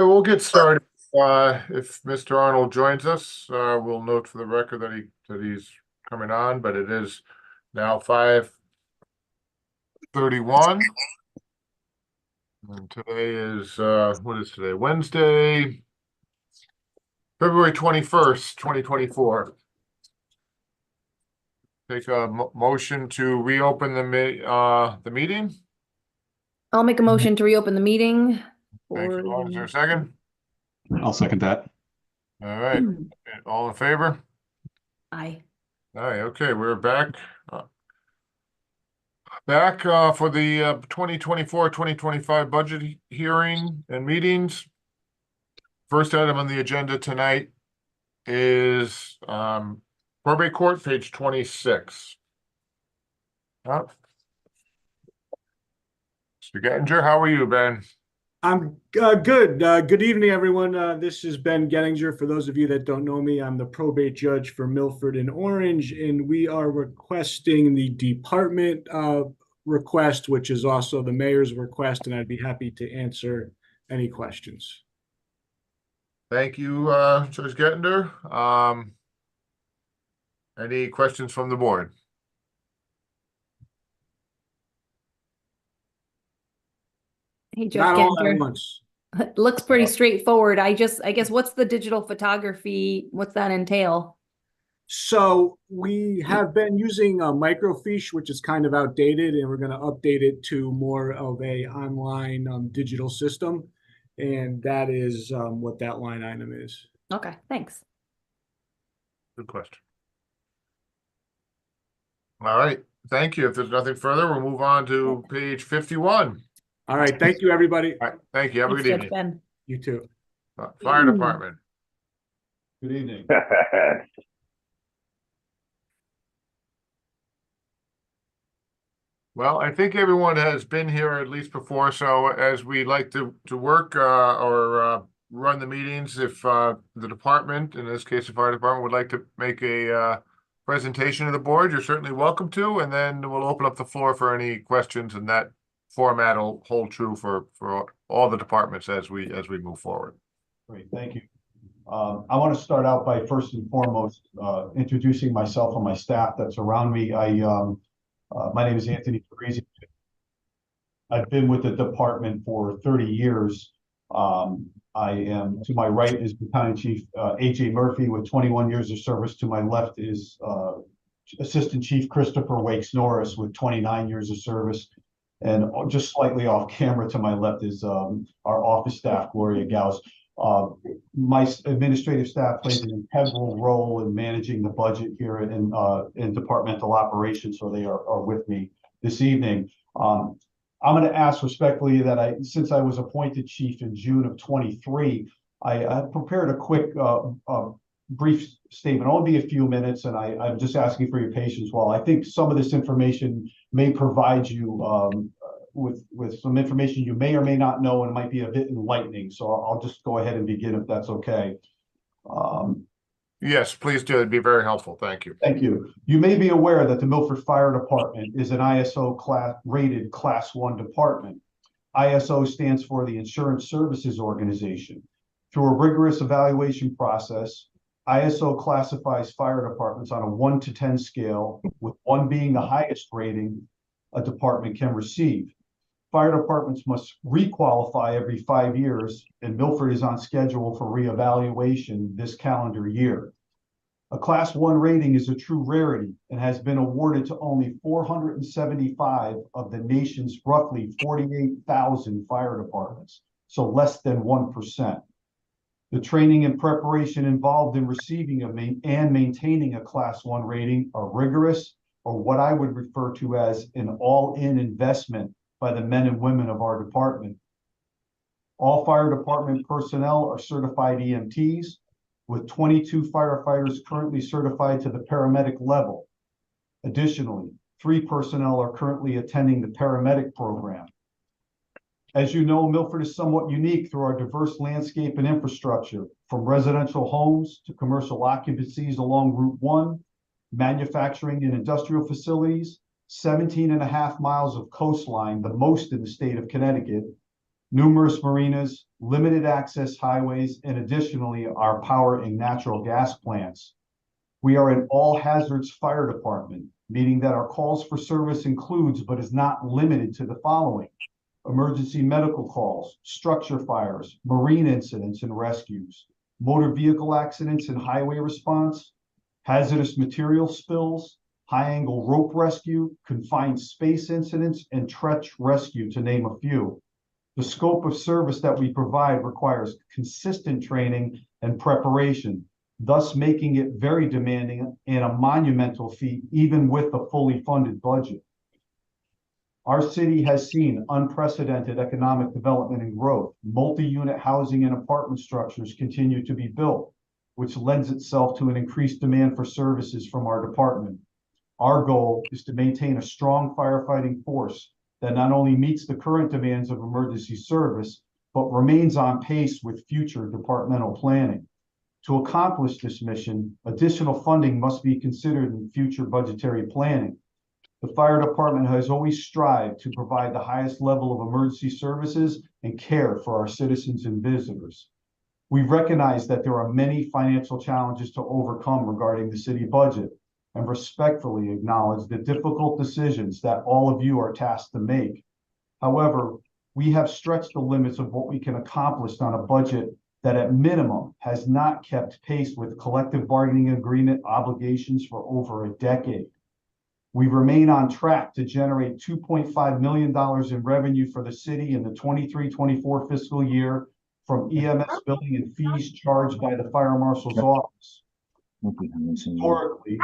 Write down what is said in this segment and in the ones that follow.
We'll get started. If Mr. Arnold joins us, we'll note for the record that he's coming on, but it is now 5:31. And today is, what is today? Wednesday, February 21st, 2024. Take a motion to reopen the meeting. I'll make a motion to reopen the meeting. Thank you. Is there a second? I'll second that. All right. All in favor? Aye. All right. Okay, we're back. For the 2024-2025 budget hearing and meetings. First item on the agenda tonight is probate court, page 26. Mr. Gettinger, how are you, Ben? I'm good. Good evening, everyone. This is Ben Gettinger. For those of you that don't know me, I'm the probate judge for Milford and Orange, and we are requesting the department request, which is also the mayor's request, and I'd be happy to answer any questions. Thank you, Judge Gettinger. Any questions from the board? Hey, Judge Not all at Gettinger. once. Looks pretty straightforward. I guess, what's the digital photography? What's that entail? So we have been using microfiche, which is kind of outdated, and we're going to update it to more of a online digital system. And that is what that line item is. Okay, thanks. Good question. All right, thank you. If there's nothing further, we'll move on to page 51. All right, thank you, everybody. All right, thank you. Have a Thanks, good Judge evening. Ben. You too. Fire department. Good evening. Well, I think everyone has been here at least before, so as we like to work or run the meetings, if the department, in this case the fire department, would like to make a presentation to the board, you're certainly welcome to, and then we'll open up the floor for any questions, and that format will hold true for all the departments as we move forward. Great, thank you. I want to start out by first and foremost introducing myself and my staff that's around me. My name is Anthony Parisi. I've been with the department for 30 years. I am, to my right is Battalion Chief A.J. Murphy with 21 years of service. To my left is Assistant Chief Christopher Wakes Norris with 29 years of service. And just slightly off camera to my left is our office staff, Gloria Gauss. My administrative staff plays an integral role in managing the budget here in departmental operations, so they are with me this evening. I'm going to ask respectfully that since I was appointed chief in June of 23, I prepared a quick brief statement. It'll be a few minutes, and I'm just asking for your patience while I think some of this information may provide you with some information you may or may not know, and it might be a bit enlightening. So I'll just go ahead and begin if that's okay. Yes, please do. It'd be very helpful. Thank you. Thank you. You may be aware that the Milford Fire Department is an ISO rated Class 1 department. ISO stands for the Insurance Services Organization. Through a rigorous evaluation process, ISO classifies fire departments on a 1 to 10 scale, with 1 being the highest rating a department can receive. Fire departments must requalify every 5 years, and Milford is on schedule for reevaluation this calendar year. A Class 1 rating is a true rarity and has been awarded to only 475 of the nation's roughly 48,000 fire departments, so less than 1%. The training and preparation involved in receiving and maintaining a Class 1 rating are rigorous, or what I would refer to as an all-in investment by the men and women of our department. All fire department personnel are certified EMTs, with 22 firefighters currently certified to the paramedic level. Additionally, 3 personnel are currently attending the paramedic program. As you know, Milford is somewhat unique through our diverse landscape and infrastructure, from residential homes to commercial occupancies along Route 1, manufacturing and industrial facilities, 17.5 miles of coastline, the most in the state of Connecticut, numerous marinas, limited access highways, and additionally, our power and natural gas plants. We are an all hazards fire department, meaning that our calls for service includes, but is not limited to the following: emergency medical calls, structure fires, marine incidents and rescues, motor vehicle accidents and highway response, hazardous material spills, high angle rope rescue, confined space incidents, and trench rescue, to name a few. The scope of service that we provide requires consistent training and preparation, thus making it very demanding and a monumental feat, even with a fully funded budget. Our city has seen unprecedented economic development and growth. Multi-unit housing and apartment structures continue to be built, which lends itself to an increased demand for services from our department. Our goal is to maintain a strong firefighting force that not only meets the current demands of emergency service, but remains on pace with future departmental planning. To accomplish this mission, additional funding must be considered in future budgetary planning. The fire department has always strived to provide the highest level of emergency services and care for our citizens and visitors. We recognize that there are many financial challenges to overcome regarding the city budget, and respectfully acknowledge the difficult decisions that all of you are tasked to make. However, we have stretched the limits of what we can accomplish on a budget that at minimum has not kept pace with collective bargaining agreement obligations for over a decade. We remain on track to generate $2.5 million in revenue for the city in the 23-24 fiscal year from EMS billing and fees charged by the fire marshal's office. Historically,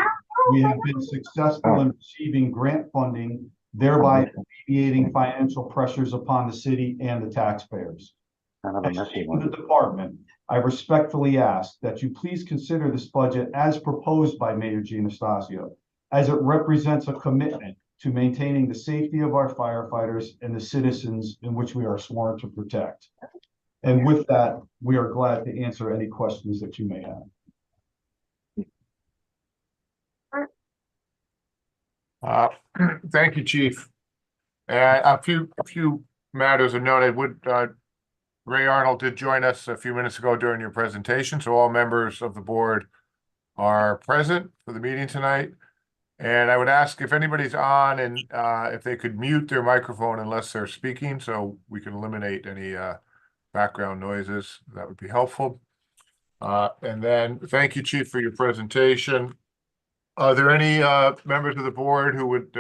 we have been successful in receiving grant funding, thereby alleviating financial pressures upon the city and the taxpayers. As chief of the department, I respectfully ask that you please consider this budget as proposed by Mayor Giannastasia, as it represents a commitment to maintaining the safety of our firefighters and the citizens in which we are sworn to protect. And with that, we are glad to answer any questions that you may have. Thank you, Chief. A few matters are noted. Ray Arnold did join us a few minutes ago during your presentation, so all members of the board are present for the meeting tonight. And I would ask if anybody's on and if they could mute their microphone unless they're speaking, so we can eliminate any background noises. That would be helpful. And then thank you, Chief, for your presentation. Are there any members of the board who would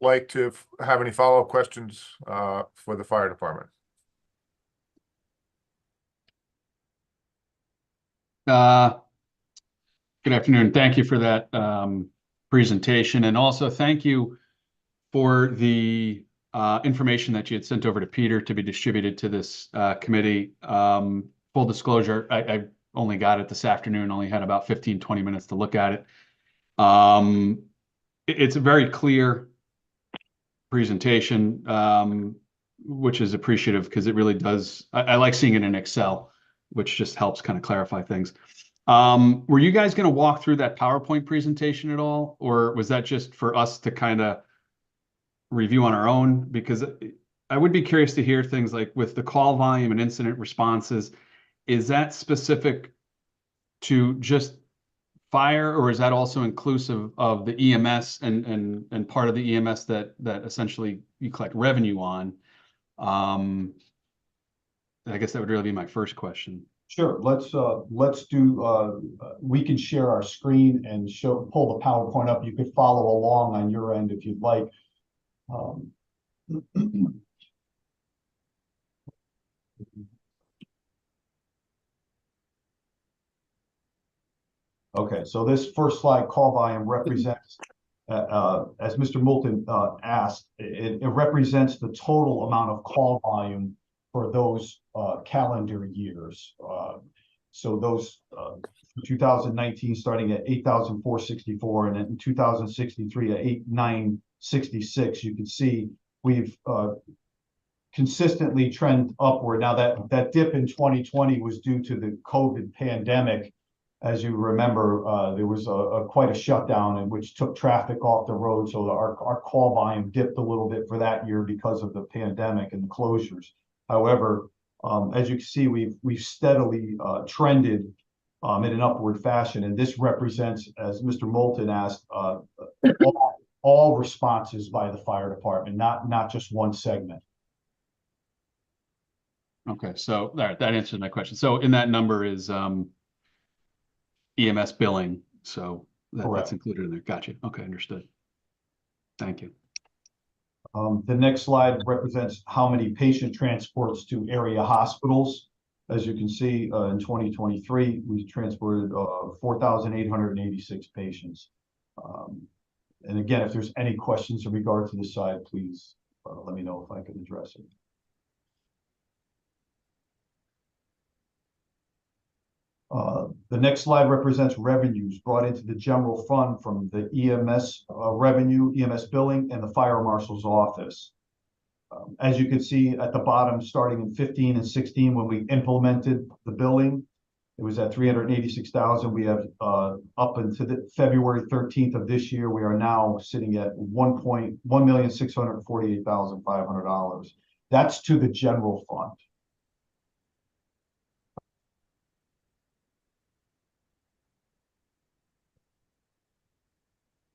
like to have any follow-up questions for the fire department? Good afternoon. Thank you for that presentation, and also thank you for the information that you had sent over to Peter to be distributed to this committee. Full disclosure, I only got it this afternoon, only had about 15-20 minutes to look at it. It's a very clear presentation, which is appreciative because it really does. I like seeing it in Excel, which just helps kind of clarify things. Were you guys going to walk through that PowerPoint presentation at all, or was that just for us to kind of review on our own? Because I would be curious to hear things like with the call volume and incident responses. Is that specific to just fire, or is that also inclusive of the EMS and part of the EMS that essentially you collect revenue on? I guess that would really be my first question. Sure. Let's do. We can share our screen and pull the PowerPoint up. You could follow along on your end if you'd like. Okay, so this first slide, call volume, represents, as Mr. Moulton asked, it represents the total amount of call volume for those calendar years. So those 2019 starting at 8,464, and then in 2063 at 8,966. You can see we've consistently trend upward. Now that dip in 2020 was due to the COVID pandemic. As you remember, there was quite a shutdown in which took traffic off the road. So our call volume dipped a little bit for that year because of the pandemic and the closures. However, as you can see, we've steadily trended in an upward fashion. And this represents, as Mr. Moulton asked, all responses by the fire department, not just one segment. Okay, so all right, that answers my question. So in that number is EMS billing, so that's Correct. included in there. Gotcha. Okay, understood. Thank you. The next slide represents how many patient transports to area hospitals. As you can see, in 2023, we transported 4,886 patients. And again, if there's any questions in regard to this side, please let me know if I can address it. The next slide represents revenues brought into the general fund from the EMS revenue, EMS billing, and the fire marshal's office. As you can see at the bottom, starting in 15 and 16, when we implemented the billing, it was at 386,000. We have up until the February 13th of this year, we are now sitting at $1,648,500. That's to the general fund.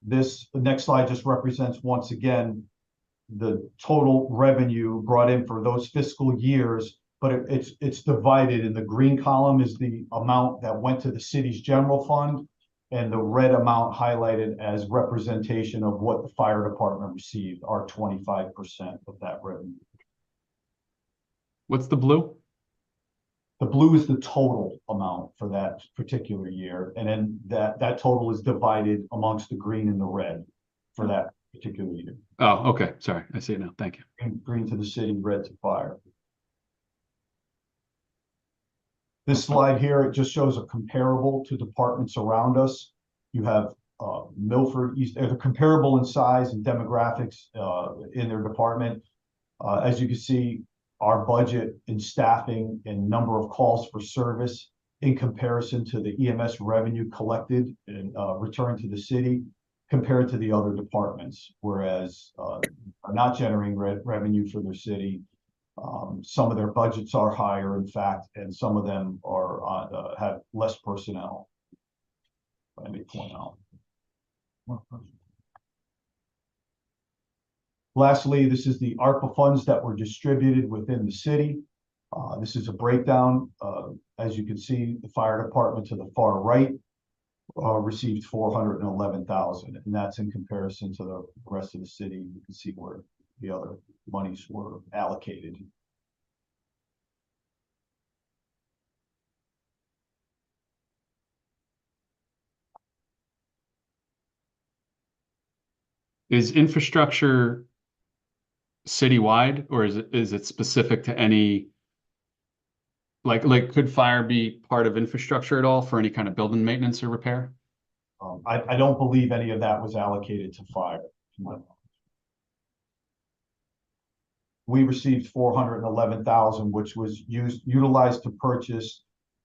This next slide just represents, once again, the total revenue brought in for those fiscal years, but it's divided. In the green column is the amount that went to the city's general fund, and the red amount highlighted as representation of what the fire department received, our 25% of that revenue. What's the blue? The blue is the total amount for that particular year, and then that total is divided amongst the green and the red for that particular year. Oh, okay. Sorry, I see it now. Thank you. Green to the city, red to fire. This slide here, it just shows a comparable to departments around us. You have Milford East, they're comparable in size and demographics in their department. As you can see, our budget in staffing and number of calls for service in comparison to the EMS revenue collected and returned to the city compared to the other departments, whereas are not generating revenue for their city. Some of their budgets are higher, in fact, and some of them are have less personnel. Let me point out. Lastly, this is the ARPA funds that were distributed within the city. This is a breakdown. As you can see, the fire department to the far right received 411,000, and that's in comparison to the rest of the city. You can see where the other monies were allocated. Is infrastructure citywide, or is it specific to any, like could fire be part of infrastructure at all for any kind of building maintenance or repair? I don't believe any of that was allocated to fire. We received 411,000, which was utilized to purchase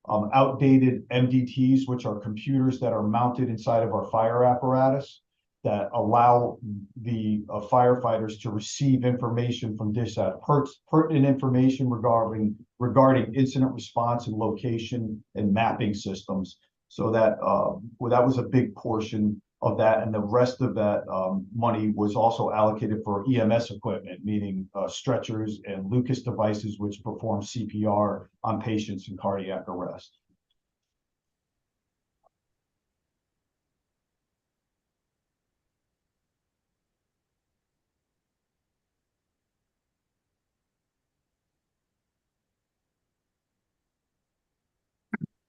outdated MDTs, which are computers that are mounted inside of our fire apparatus that allow the firefighters to receive information from DISAT, pertinent information regarding incident response and location and mapping systems. So that well, that was a big portion of that, and the rest of that money was also allocated for EMS equipment, meaning stretchers and Lucas devices, which perform CPR on patients in cardiac arrest.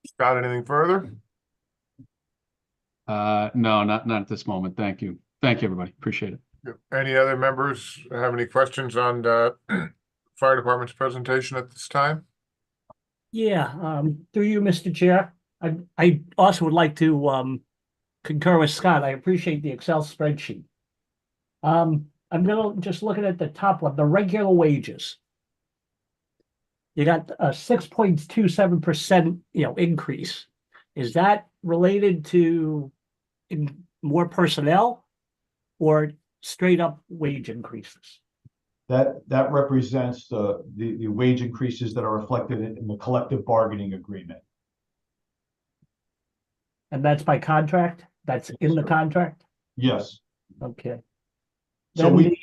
Scott, anything further? No, not at this moment. Thank you. Thank you, everybody. Appreciate it. Any other members have any questions on the fire department's presentation at this time? Yeah, through you, Mr. Chair. I also would like to concur with Scott. I appreciate the Excel spreadsheet. I'm gonna just looking at the top one, the regular wages. You got a 6.27%, increase. is that related to more personnel or straight up wage increases? That represents the wage increases that are reflected in the collective bargaining agreement. And that's by contract? That's in the contract? Yes. Okay. So Then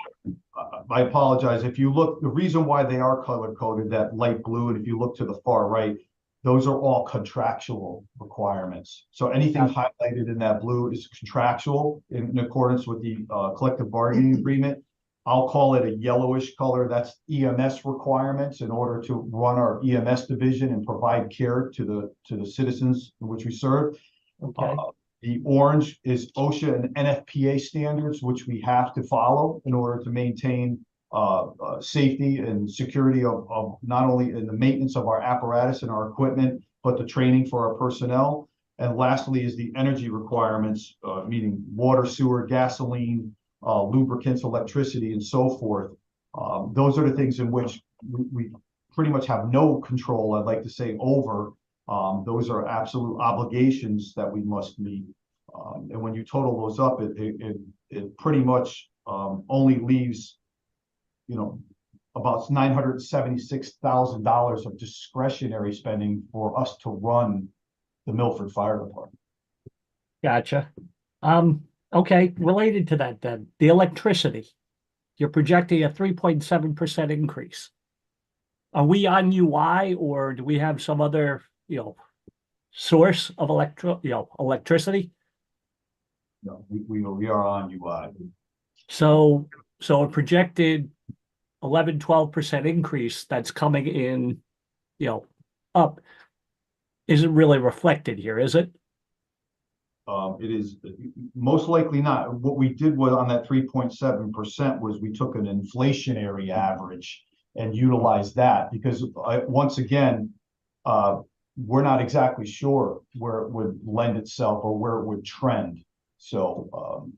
I apologize. If you look, the reason why they are color coded, that light blue, and if you look to the far right, those are all contractual requirements. So anything highlighted in that blue is contractual in accordance with the collective bargaining agreement. I'll call it a yellowish color. That's EMS requirements in order to run our EMS division and provide care to the citizens in which we serve. Okay. The orange is OSHA and NFPA standards, which we have to follow in order to maintain safety and security of not only in the maintenance of our apparatus and our equipment, but the training for our personnel. And lastly is the energy requirements, meaning water, sewer, gasoline, lubricants, electricity, and so forth. Those are the things in which we pretty much have no control, I'd like to say, over. Those are absolute obligations that we must meet. And when you total those up, it pretty much only leaves, about $976,000 of discretionary spending for us to run the Milford Fire Department. Gotcha. Okay, related to that then, the electricity. You're projecting a 3.7% increase. Are we on UI or do we have some other, source of electricity? No, we are on UI. So a projected 11-12% increase that's coming in, up isn't really reflected here, is it? It is most likely not. What we did was on that 3.7% was we took an inflationary average and utilized that because once again, we're not exactly sure where it would lend itself or where it would trend. So,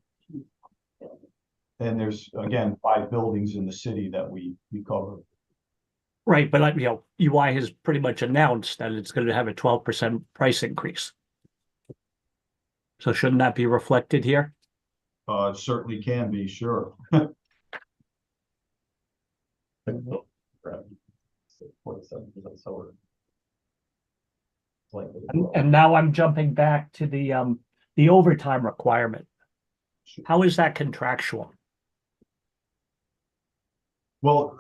and there's again 5 buildings in the city that we cover. Right, but UI has pretty much announced that it's going to have a 12% price increase. So shouldn't that be reflected here? It certainly can be, sure. And now I'm jumping back to the overtime requirement. How is that contractual? Well,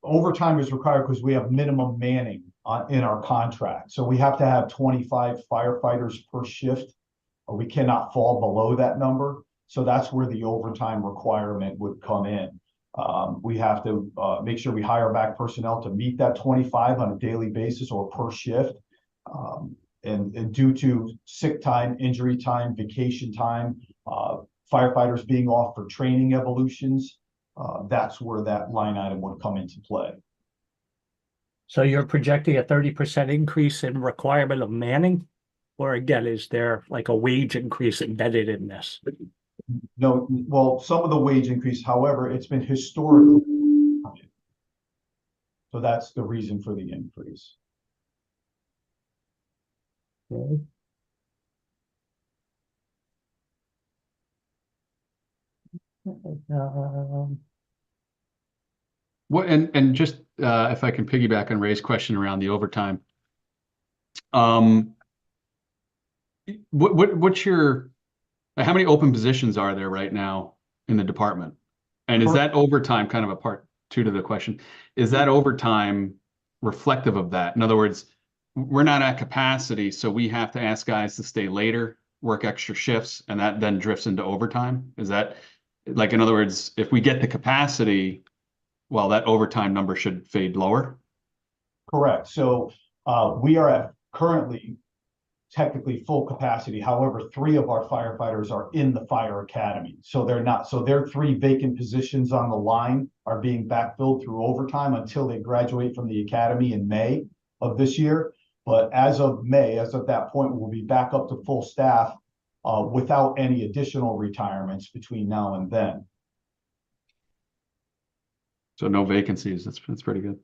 overtime is required because we have minimum manning in our contract. So we have to have 25 firefighters per shift. We cannot fall below that number. So that's where the overtime requirement would come in. We have to make sure we hire back personnel to meet that 25 on a daily basis or per shift. And due to sick time, injury time, vacation time, firefighters being off for training evolutions, that's where that line item would come into play. So you're projecting a 30% increase in requirement of manning? Or again, is there like a wage increase embedded in this? No, well, some of the wage increase, however, it's been historically. So that's the reason for the increase. Okay. What and just if I can piggyback on Ray's question around the overtime. What's your how many open positions are there right now in the department? And is that overtime kind of a part 2 to the question? Is that overtime reflective of that? In other words, we're not at capacity, so we have to ask guys to stay later, work extra shifts, and that then drifts into overtime. Is that like, in other words, if we get the capacity, well, that overtime number should fade lower? Correct. So we are at currently technically full capacity. However, 3 of our firefighters are in the fire academy. So they're not, so their 3 vacant positions on the line are being backfilled through overtime until they graduate from the academy in May of this year. But as of May, as of that point, we'll be back up to full staff without any additional retirements between now and then. So no vacancies. That's pretty good.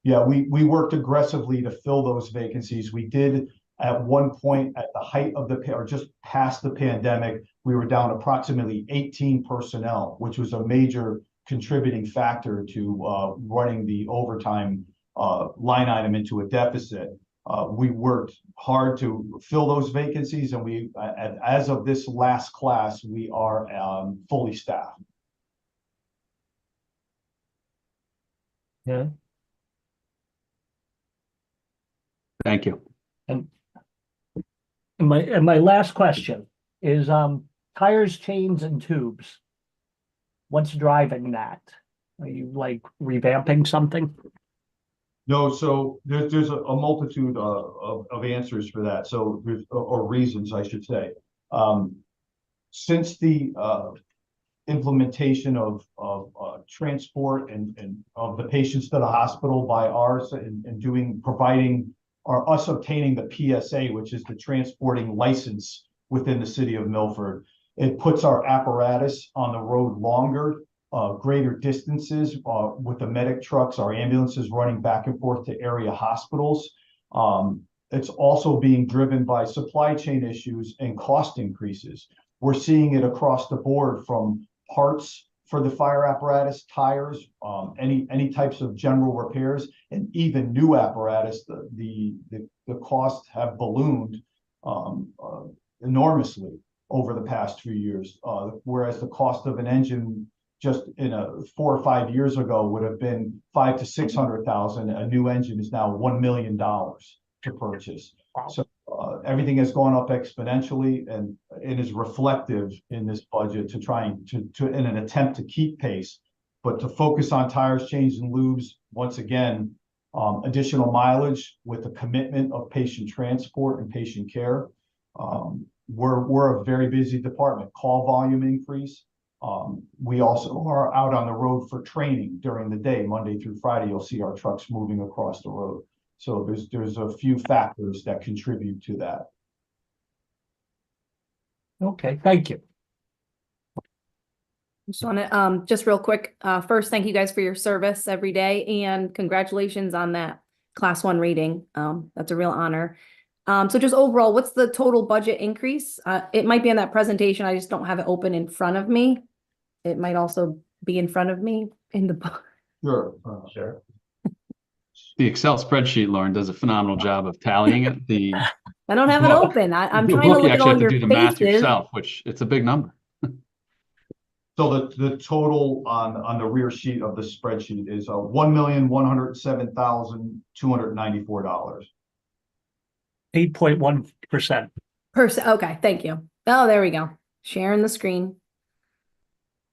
Yeah, we worked aggressively to fill those vacancies. We did At one point, at the height of or just past the pandemic, we were down approximately 18 personnel, which was a major contributing factor to running the overtime line item into a deficit. We worked hard to fill those vacancies, and as of this last class, we are fully staffed. Yeah. Thank you. And my last question is, tires, chains, and tubes. What's driving that? Are you like revamping something? No, so there's a multitude of answers for that. So there's or reasons, I should say. Since the implementation of transport and of the patients to the hospital by ours and providing or us obtaining the PSA, which is the transporting license within the city of Milford, it puts our apparatus on the road longer, greater distances with the medic trucks, our ambulances running back and forth to area hospitals. It's also being driven by supply chain issues and cost increases. We're seeing it across the board, from parts for the fire apparatus, tires, any types of general repairs, and even new apparatus. The costs have ballooned enormously over the past few years, whereas the cost of an engine just 4 or 5 years ago would have been $500,000 to $600,000. A new engine is now $1 million to purchase. Wow. So everything has gone up exponentially, and it is reflective in this budget in an attempt to keep pace, but to focus on tires, chains, and lubes. Once again, additional mileage with the commitment of patient transport and patient care. We're a very busy department. Call volume increase. We also are out on the road for training during the day, Monday through Friday. You'll see our trucks moving across the road. So there's a few factors that contribute to that. Okay, thank you. Just want to, just real quick, first, thank you guys for your service every day, and congratulations on that class 1 rating. That's a real honor. So just overall, what's the total budget increase? It might be in that presentation. I just don't have it open in front of me. It might also be in front of me in the book. Sure. Sure. The Excel spreadsheet, Lauren, does a phenomenal job of tallying it. I don't have it Well, open. I'm the trying to book, you look at actually all have to your do the math faces. yourself, which it's a big number. So the total on the rear sheet of the spreadsheet is $1,107,294. 8.1%. Okay, thank you. Oh, there we go. Sharing the screen.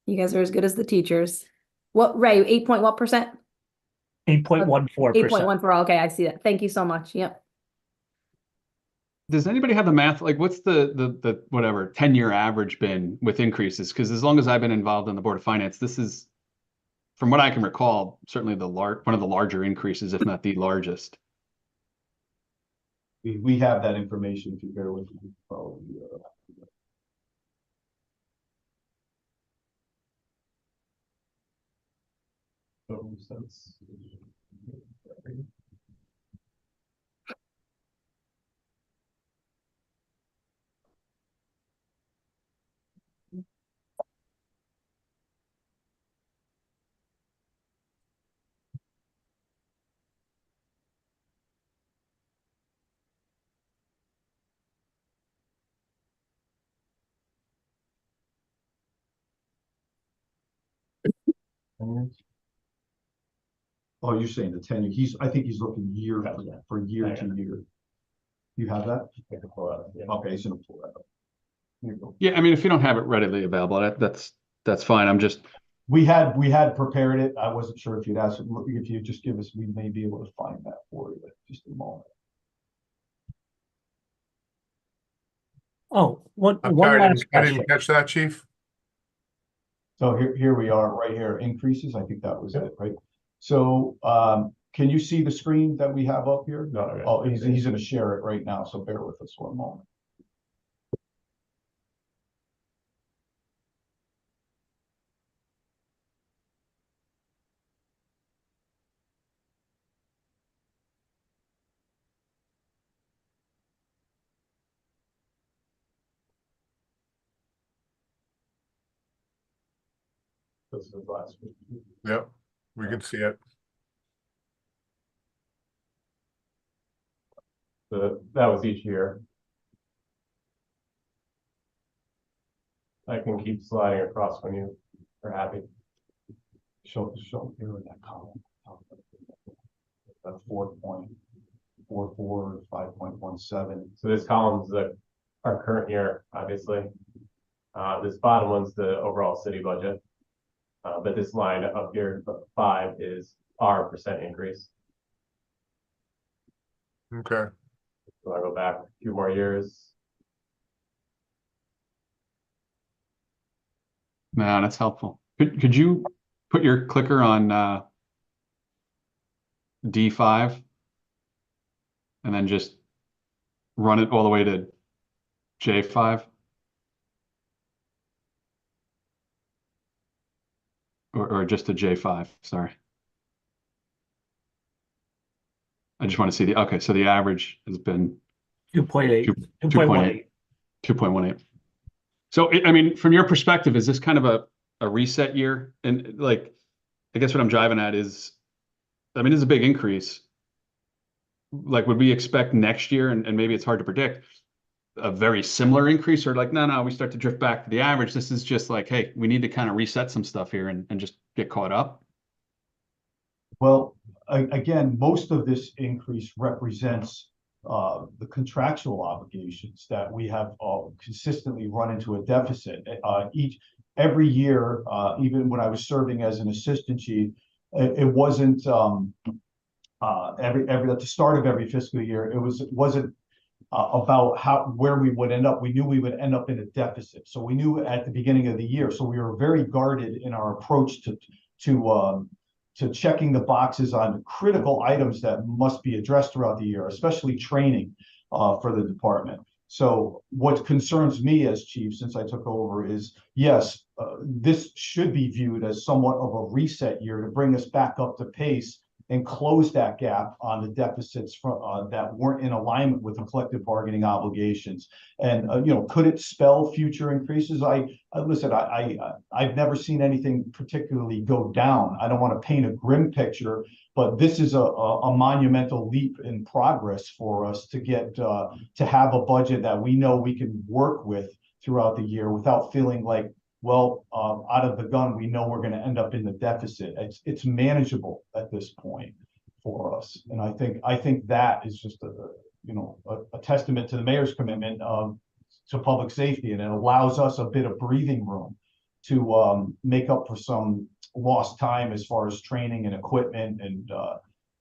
You guys are as good as the teachers. What, Ray, 8 point what percent? 8.14%. 8.14. Okay, I see that. Thank you so much. Yep. Does anybody have the math? Like, what's the whatever 10-year average been with increases? Because as long as I've been involved in the Board of Finance, this is, from what I can recall, certainly one of the larger increases, if not the largest. We have that information, if you bear with me. Probably, Oh, you're saying the 10 year. I think he's looking year for year to year. You have that? Okay, he's gonna pull that up. Here you go. Yeah, I mean, if you don't have it readily available, that's fine. I'm just, We had prepared it. I wasn't sure if you'd ask, if you just give us, we may be able to find that for you. Just a moment. Oh, one I'm sorry, last I question. didn't catch that, Chief. So here we are, right here, increases. I think that was it, right? So can you see the screen that we have up here? No. Oh, he's gonna share it right now, so bear with us one moment. This was last week. Yep, we can see it. That was each year. I can keep sliding across when you are happy. Show here in that column. That 4.44, 5.17. So this column's our current year, obviously. This bottom one's the overall city budget. But this line up here, 5, is our percent increase. Okay. So I go back a few more years. No, that's helpful. Could you put your clicker on D5 and then just run it all the way to J5? Or just to J5, sorry. I just want to see the, okay, so the average has been 2.8, 2.8. 2.18. 2.18. So, I mean, from your perspective, is this kind of a reset year? And like, I guess what I'm driving at is, I mean, it's a big increase. Like, would we expect next year, and maybe it's hard to predict, a very similar increase, or like, no, we start to drift back to the average? This is just like, hey, we need to kind of reset some stuff here and just get caught up. Well, again, most of this increase represents the contractual obligations that we have consistently run into a deficit. Every year, even when I was serving as an assistant chief, it wasn't at the start of every fiscal year. It wasn't about where we would end up. We knew we would end up in a deficit, so we knew at the beginning of the year. So we were very guarded in our approach to checking the boxes on critical items that must be addressed throughout the year, especially training for the department. So what concerns me as chief since I took over is, yes, this should be viewed as somewhat of a reset year to bring us back up to pace and close that gap on the deficits that weren't in alignment with the collective bargaining obligations. And could it spell future increases? Listen, I've never seen anything particularly go down. I don't want to paint a grim picture, but this is a monumental leap in progress for us to get to have a budget that we know we can work with throughout the year without feeling like, well, out of the gun, we know we're going to end up in the deficit. It's manageable at this point for us, and I think that is just a testament to the mayor's commitment to public safety, and it allows us a bit of breathing room to make up for some lost time as far as training and equipment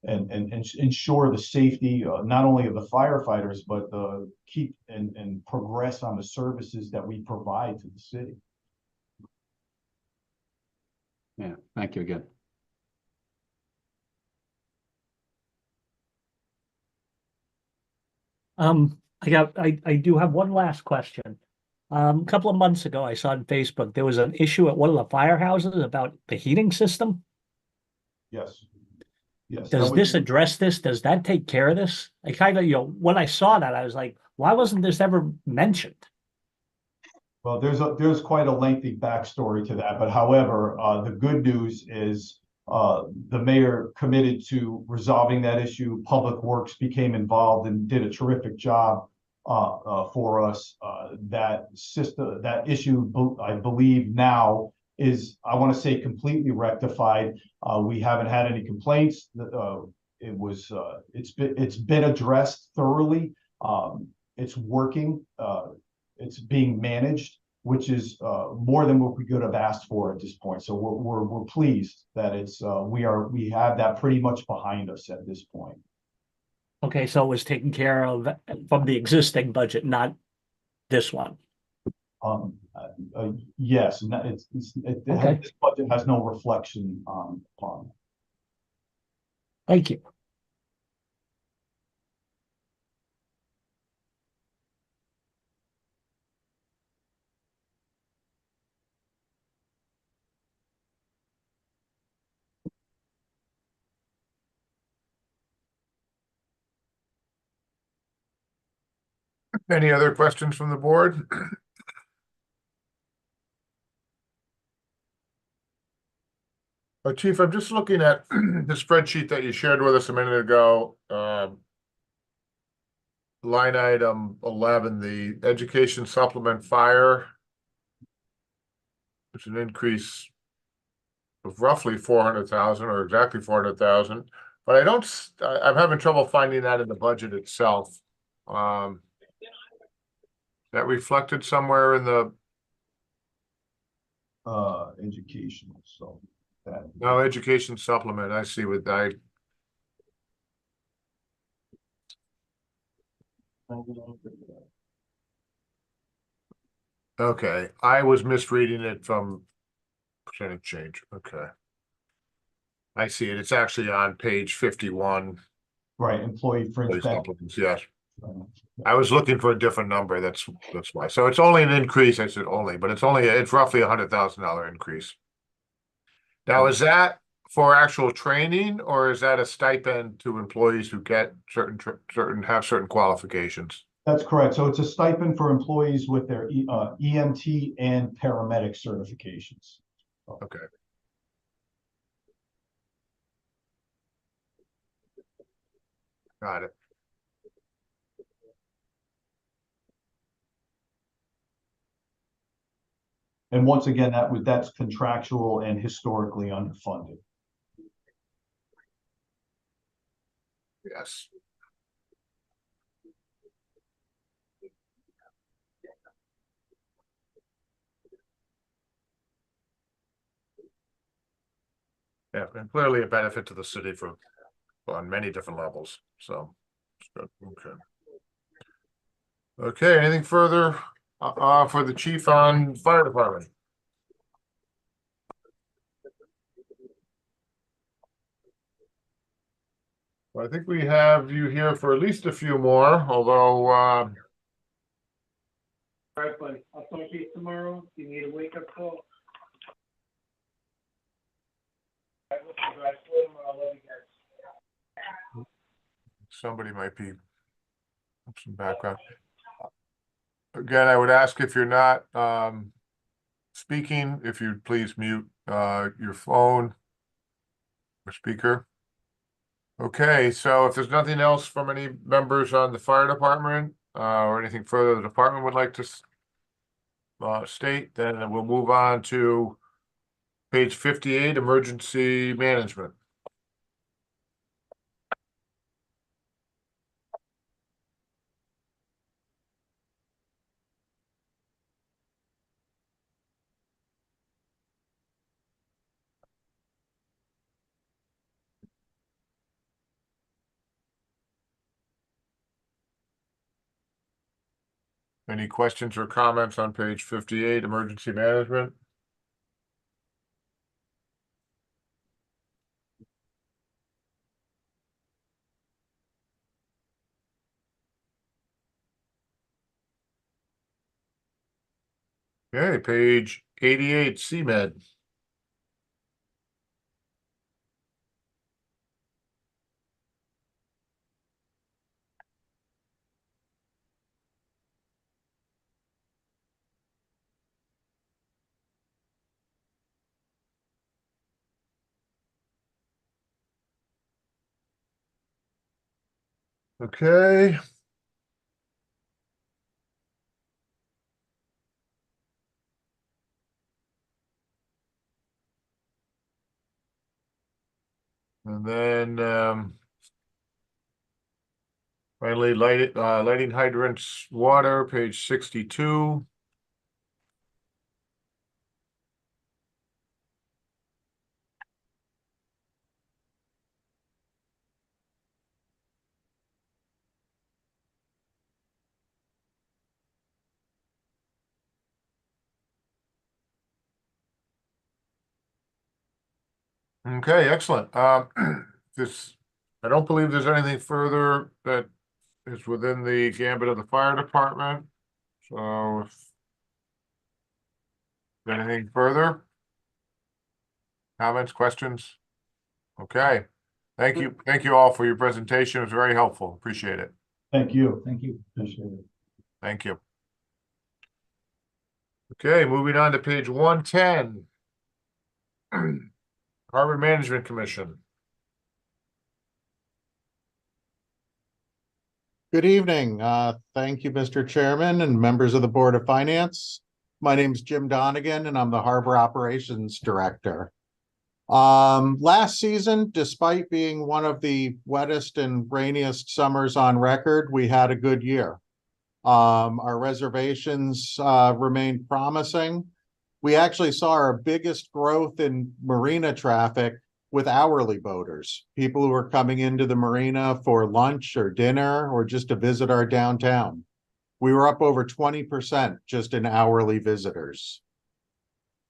and ensure the safety not only of the firefighters but keep and progress on the services that we provide to the city. Yeah, thank you again. I do have one last question. A couple of months ago, I saw on Facebook, there was an issue at one of the firehouses about the heating system. Yes. Yes. Does this address this? Does that take care of this? I kind of, when I saw that, I was like, why wasn't this ever mentioned? Well, there's quite a lengthy backstory to that, but however, the good news is the mayor committed to resolving that issue. Public Works became involved and did a terrific job for us. That issue, I believe now is, I want to say, completely rectified. We haven't had any complaints. It's been addressed thoroughly. It's working. It's being managed, which is more than what we could have asked for at this point. So we're pleased that we have that pretty much behind us at this point. Okay, so it was taken care of from the existing budget, not this one. Yes, and Okay. this budget has no reflection upon. Thank you. Any other questions from the board? Chief, I'm just looking at the spreadsheet that you shared with us a minute ago. Line item 11, the education supplement fire. It's an increase of roughly 400,000 or exactly 400,000, but I'm having trouble finding that in the budget itself. That reflected somewhere in the, Educational, so that. no, education supplement, I see what okay, I was misreading it from percentage change, okay. I see it, it's actually on page 51. Right, employee fringe Employee benefits. supplements, yes. I was looking for a different number, that's why. So it's only an increase, I said only, but it's roughly $100,000 increase. Now, is that for actual training, or is that a stipend to employees who get have certain qualifications? That's correct. So it's a stipend for employees with their EMT and paramedic certifications. Okay. Got it. And once again, that's contractual and historically underfunded. Yes. Yeah, and clearly a benefit to the city on many different levels, so. It's good. Okay. Okay, anything further, for the chief on fire department? Well, I think we have you here for at least a few more, although, All right, buddy. I'll talk to you tomorrow. If you need a wake-up call. somebody might be some background. Again, I would ask if you're not speaking, if you'd please mute your phone or speaker. Okay, so if there's nothing else from any members on the fire department or anything further the department would like to state, then we'll move on to page 58, emergency management. Any questions or comments on page 58, emergency management? Okay, page 88, CMed. Okay. And then finally, lighting hydrants, water, page 62. Okay, excellent. I don't believe there's anything further that is within the gambit of the fire department. So if anything further? Comments, questions? Okay. Thank you all for your presentation. It was very helpful. Appreciate it. Thank you. Thank you. Appreciate it. Thank you. Okay, moving on to page 110. Harbor Management Commission. Good evening. Thank you, Mr. Chairman and members of the Board of Finance. My name is Jim Donegan and I'm the Harbor Operations Director. Last season, despite being one of the wettest and rainiest summers on record, we had a good year. Our reservations remained promising. We actually saw our biggest growth in marina traffic with hourly boaters, people who are coming into the marina for lunch or dinner or just to visit our downtown. We were up over 20% just in hourly visitors.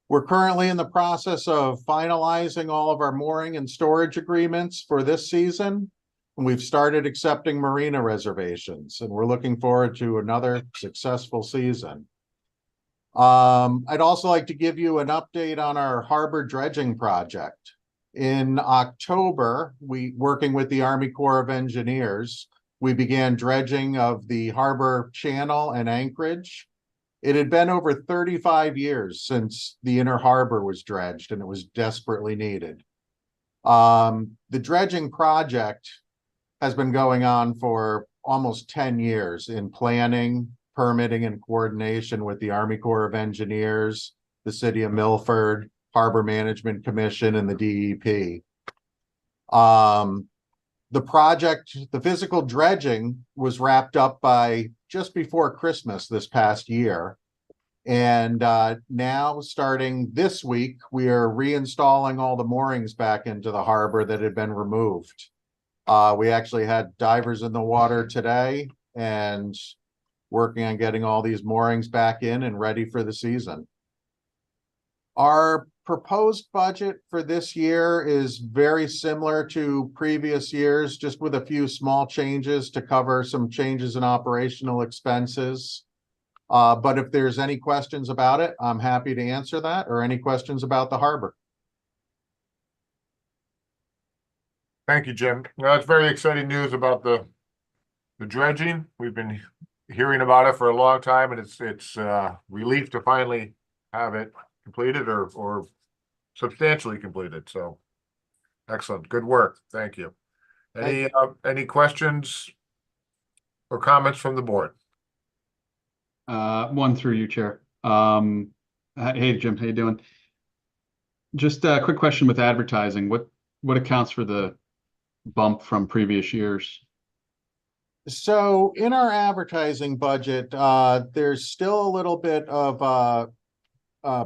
We're currently in the process of finalizing all of our mooring and storage agreements for this season. And we've started accepting marina reservations, and we're looking forward to another successful season. I'd also like to give you an update on our harbor dredging project. In October, working with the Army Corps of Engineers, we began dredging of the harbor channel and anchorage. It had been over 35 years since the inner harbor was dredged, and it was desperately needed. The dredging project has been going on for almost 10 years in planning, permitting, and coordination with the Army Corps of Engineers, the City of Milford, Harbor Management Commission, and the DEP. The project, the physical dredging, was wrapped up by just before Christmas this past year. And now, starting this week, we are reinstalling all the moorings back into the harbor that had been removed. We actually had divers in the water today and working on getting all these moorings back in and ready for the season. Our proposed budget for this year is very similar to previous years, just with a few small changes to cover some changes in operational expenses. But if there's any questions about it, I'm happy to answer that, or any questions about the harbor. Thank you, Jim. That's very exciting news about the dredging. We've been hearing about it for a long time, and it's relief to finally have it completed or substantially completed. So excellent. Good work. Thank you. Any questions or comments from the board? One through you, Chair. Hey, Jim, how you doing? Just a quick question with advertising. What accounts for the bump from previous years? So in our advertising budget, there's still a little bit of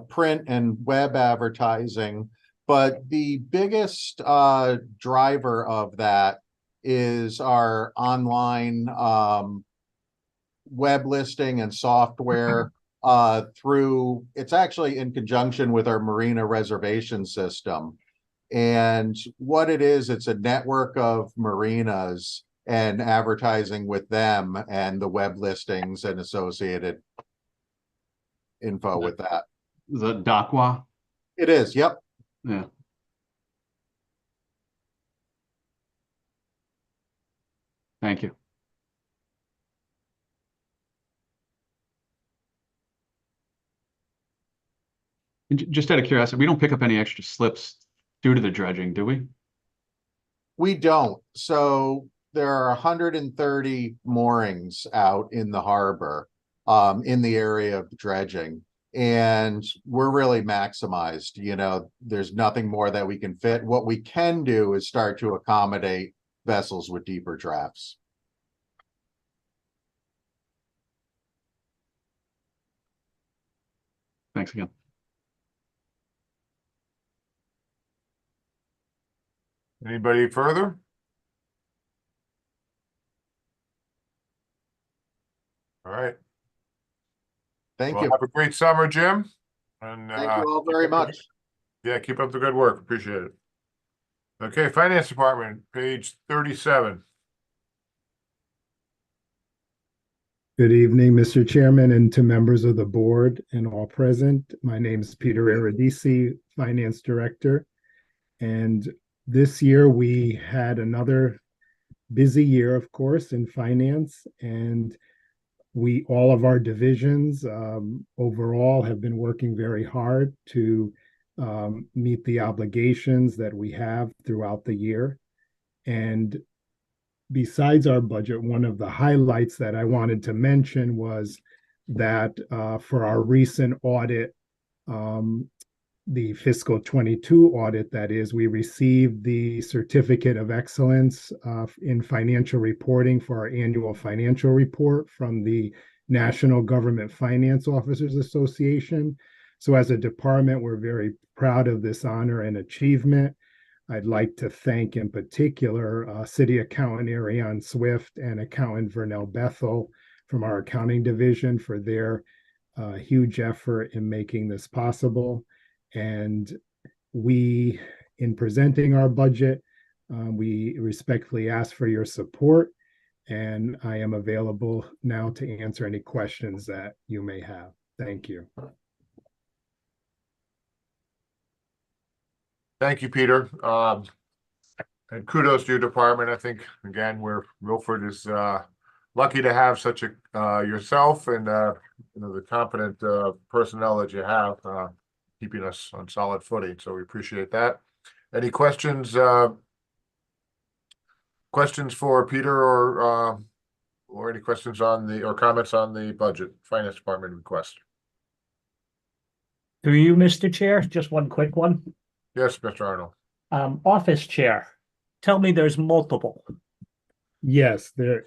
print and web advertising, but the biggest driver of that is our online web listing and software it's actually in conjunction with our marina reservation system. And what it is, it's a network of marinas and advertising with them and the web listings and associated info with that. Is that Docwa? It is, yep. Yeah. Thank you. And just out of curiosity, we don't pick up any extra slips due to the dredging, do we? We don't. So there are 130 moorings out in the harbor, in the area of dredging, and we're really maximized. You know, there's nothing more that we can fit. What we can do is start to accommodate vessels with deeper drafts. Thanks again. Anybody further? All right. Thank Well, you. have a great summer, Jim. And Thank you all very much. Yeah, keep up the good work. Appreciate it. Okay, Finance Department, page 37. Good evening, Mr. Chairman, and to members of the board and all present. My name is Peter Eridisi, Finance Director. And this year we had another busy year, of course, in finance, and all of our divisions overall have been working very hard to meet the obligations that we have throughout the year. And besides our budget, one of the highlights that I wanted to mention was that for our recent audit, the fiscal 22 audit, that is, we received the Certificate of Excellence in Financial Reporting for our annual financial report from the National Government Finance Officers Association. So as a department, we're very proud of this honor and achievement. I'd like to thank in particular City Accountant Ariane Swift and Accountant Vernell Bethel from our accounting division for their huge effort in making this possible. And we, in presenting our budget, we respectfully ask for your support, and I am available now to answer any questions that you may have. Thank you. Thank you, Peter. And kudos to your department. I think, again, Milford is lucky to have such a yourself and the competent personnel that you have keeping us on solid footing. So we appreciate that. Any questions? Questions for Peter or any questions on or comments on the budget finance department request? Through you, Mr. Chair, just one quick one. Yes, Mr. Arnold. Office chair. Tell me there's multiple. Yes, there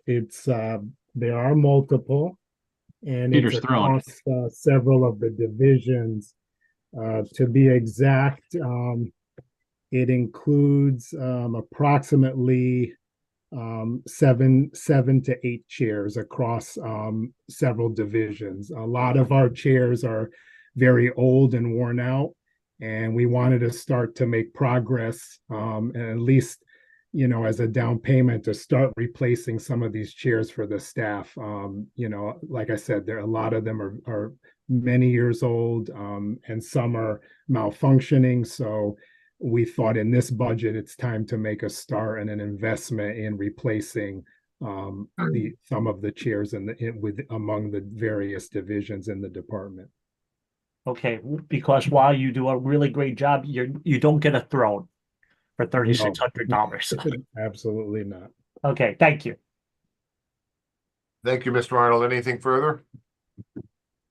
are multiple, and Peter's it's throwing. across several of the divisions. To be exact, it includes approximately 7 to 8 chairs across several divisions. A lot of our chairs are very old and worn out, and we wanted to start to make progress, and at least, as a down payment to start replacing some of these chairs for the staff. Like I said, a lot of them are many years old, and some are malfunctioning. So we thought in this budget, it's time to make a start and an investment in replacing some of the chairs among the various divisions in the department. Okay, because while you do a really great job, you don't get a throne for $3,600. Absolutely not. Okay, thank you. Thank you, Mr. Arnold. Anything further?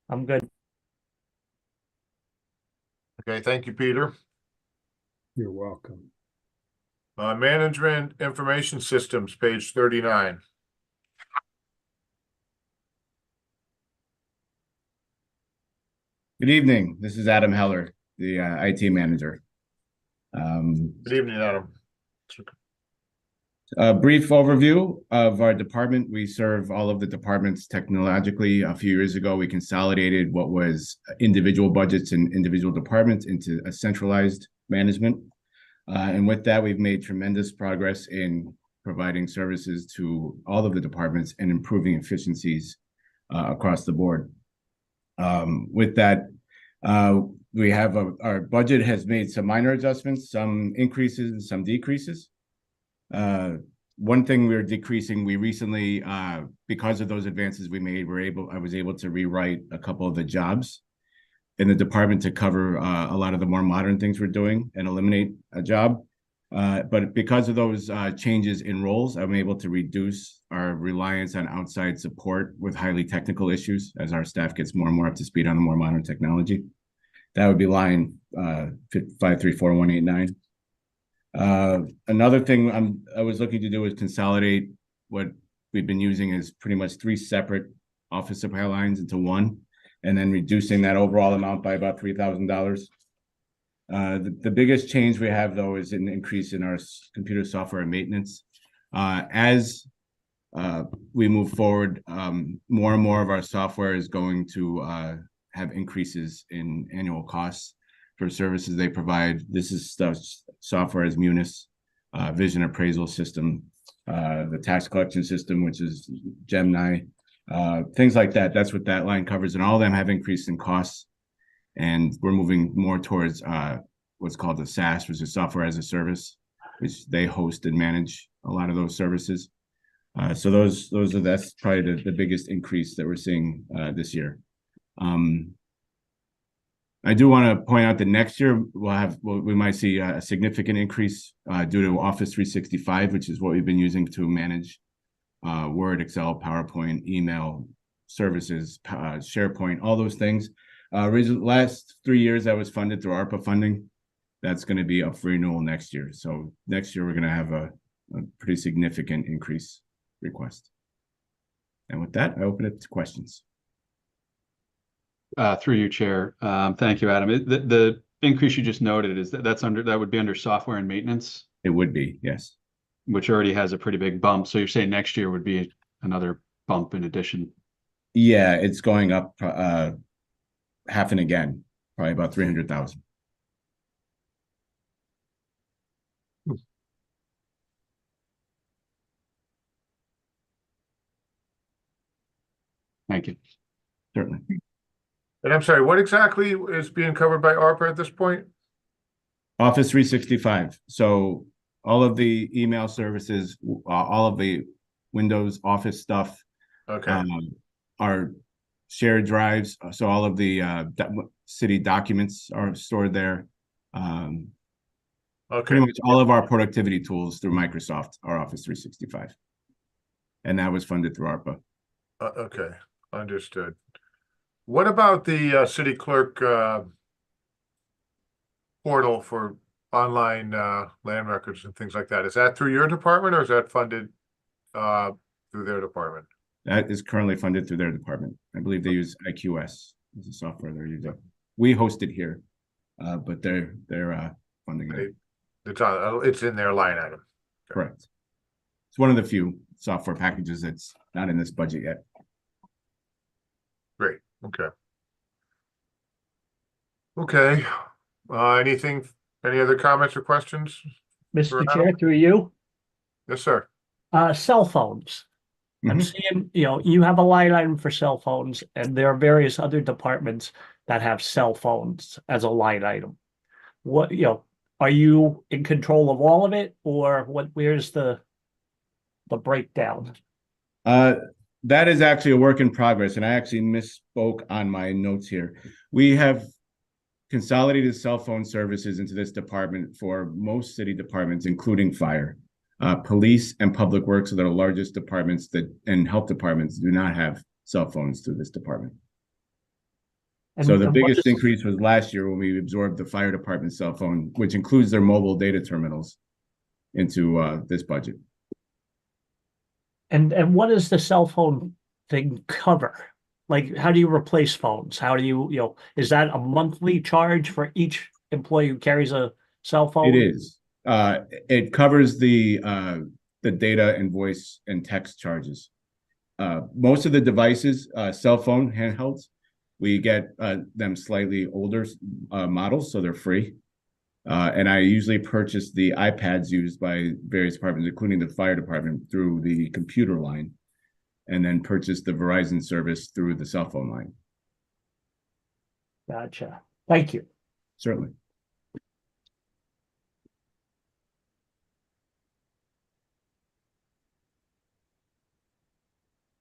I'm good. Okay, thank you, Peter. You're welcome. Management Information Systems, page 39. Good evening. This is Adam Heller, the IT manager. Good evening, Adam. A brief overview of our department. We serve all of the departments technologically. A few years ago, we consolidated what was individual budgets and individual departments into a centralized management. And with that, we've made tremendous progress in providing services to all of the departments and improving efficiencies across the board. With that, we have our budget has made some minor adjustments, some increases and some decreases. One thing we're decreasing, we recently, because of those advances we made, I was able to rewrite a couple of the jobs in the department to cover a lot of the more modern things we're doing and eliminate a job. But because of those changes in roles, I'm able to reduce our reliance on outside support with highly technical issues as our staff gets more and more up to speed on the more modern technology. That would be line 534189. Another thing I was looking to do is consolidate what we've been using as pretty much 3 separate office supply lines into one, and then reducing that overall amount by about $3,000. The biggest change we have, though, is an increase in our computer software and maintenance. As we move forward, more and more of our software is going to have increases in annual costs for services they provide. This is stuff software as Munis, vision appraisal system, the tax collection system, which is Gemini, things like that. That's what that line covers, and all of them have increased in costs. And we're moving more towards what's called the SaaS, which is software as a service, which they host and manage a lot of those services. So that's probably the biggest increase that we're seeing this year. I do want to point out that next year we might see a significant increase due to Office 365, which is what we've been using to manage Word, Excel, PowerPoint, email services, SharePoint, all those things. Last 3 years that was funded through ARPA funding. That's going to be up for renewal next year. So next year we're going to have a pretty significant increase request. And with that, I open it to questions. Through you, Chair. Thank you, Adam. The increase you just noted, that would be under software and maintenance, It would be, yes. which already has a pretty big bump. So you're saying next year would be another bump in addition. Yeah, it's going up half and again, probably about 300,000. Thank you. Certainly. And I'm sorry, what exactly is being covered by ARPA at this point? Office 365. So all of the email services, all of the Windows Office stuff, Okay, are shared drives. So all of the city documents are stored there. okay, Pretty much all of our productivity tools through Microsoft are Office 365. And that was funded through ARPA. okay, understood. What about the city clerk portal for online land records and things like that? Is that through your department or is that funded through their department? That is currently funded through their department. I believe they use IQS as a software they're using. We host it here, but they're funding it. It's in their line item. Correct. It's one of the few software packages that's not in this budget yet. Great, okay. Okay, any other comments or questions? Mr. Adam? Chair, through you, Yes, sir. cell phones. I'm Mhm. seeing, you have a line item for cell phones, and there are various other departments that have cell phones as a line item. What, are you in control of all of it, or where's the breakdown? That is actually a work in progress, and I actually misspoke on my notes here. We have consolidated cell phone services into this department for most city departments, including fire. Police and public works are the largest departments and health departments do not have cell phones through this department. So the biggest increase was last year when we absorbed the fire department cell phone, which includes their mobile data terminals, into this budget. And what does the cell phone thing cover? Like, how do you replace phones? How do you, is that a monthly charge for each employee who carries a cell phone? It is. It covers the data and voice and text charges. Most of the devices, cell phone handhelds, we get them slightly older models, so they're free. And I usually purchase the iPads used by various departments, including the fire department, through the computer line, and then purchase the Verizon service through the cell phone line. Gotcha. Thank you. Certainly.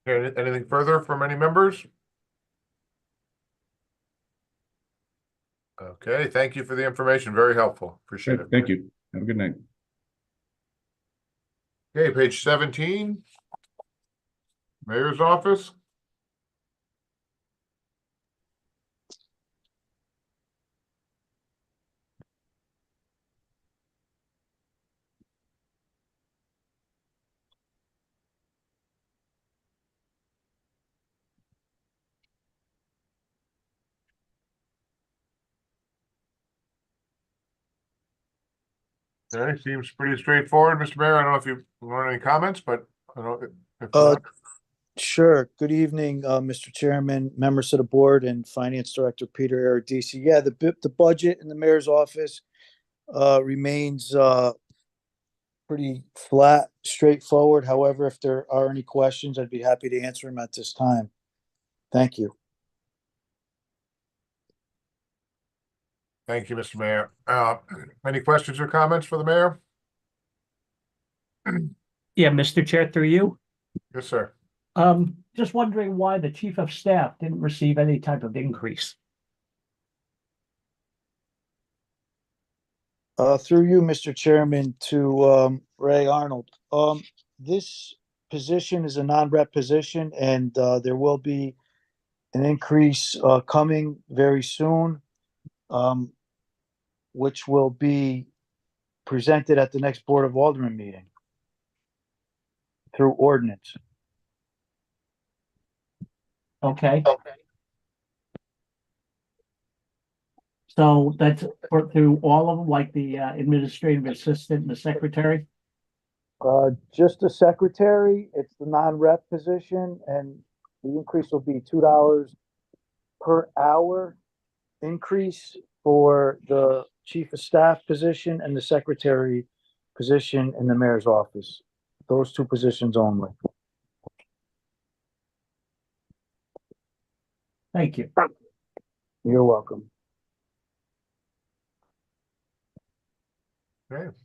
Anything further from any members? Okay, thank you for the information. Very helpful. Appreciate it. Thank you. Have a good night. Okay, page 17. Mayor's office. Okay, seems pretty straightforward, Mr. Mayor. I don't know if you want any comments, but I don't. If not, Sure. Good evening, Mr. Chairman, members of the board, and Finance Director Peter Aradisi. Yeah, the budget in the mayor's office remains pretty flat, straightforward. However, if there are any questions, I'd be happy to answer them at this time. Thank you. thank you, Mr. Mayor. Any questions or comments for the mayor? Yeah, Mr. Chair, through you. Yes, sir. Just wondering why the chief of staff didn't receive any type of increase. Through you, Mr. Chairman, to Ray Arnold. This position is a non-rep position, and there will be an increase coming very soon, which will be presented at the next Board of Aldermen meeting through ordinance. Okay. So that's through all of them, like the administrative assistant and the secretary? Just the secretary, it's the non-rep position, and the increase will be $2 per hour increase for the chief of staff position and the secretary position in the mayor's office. Those two positions only. Thank you. You're welcome. Okay.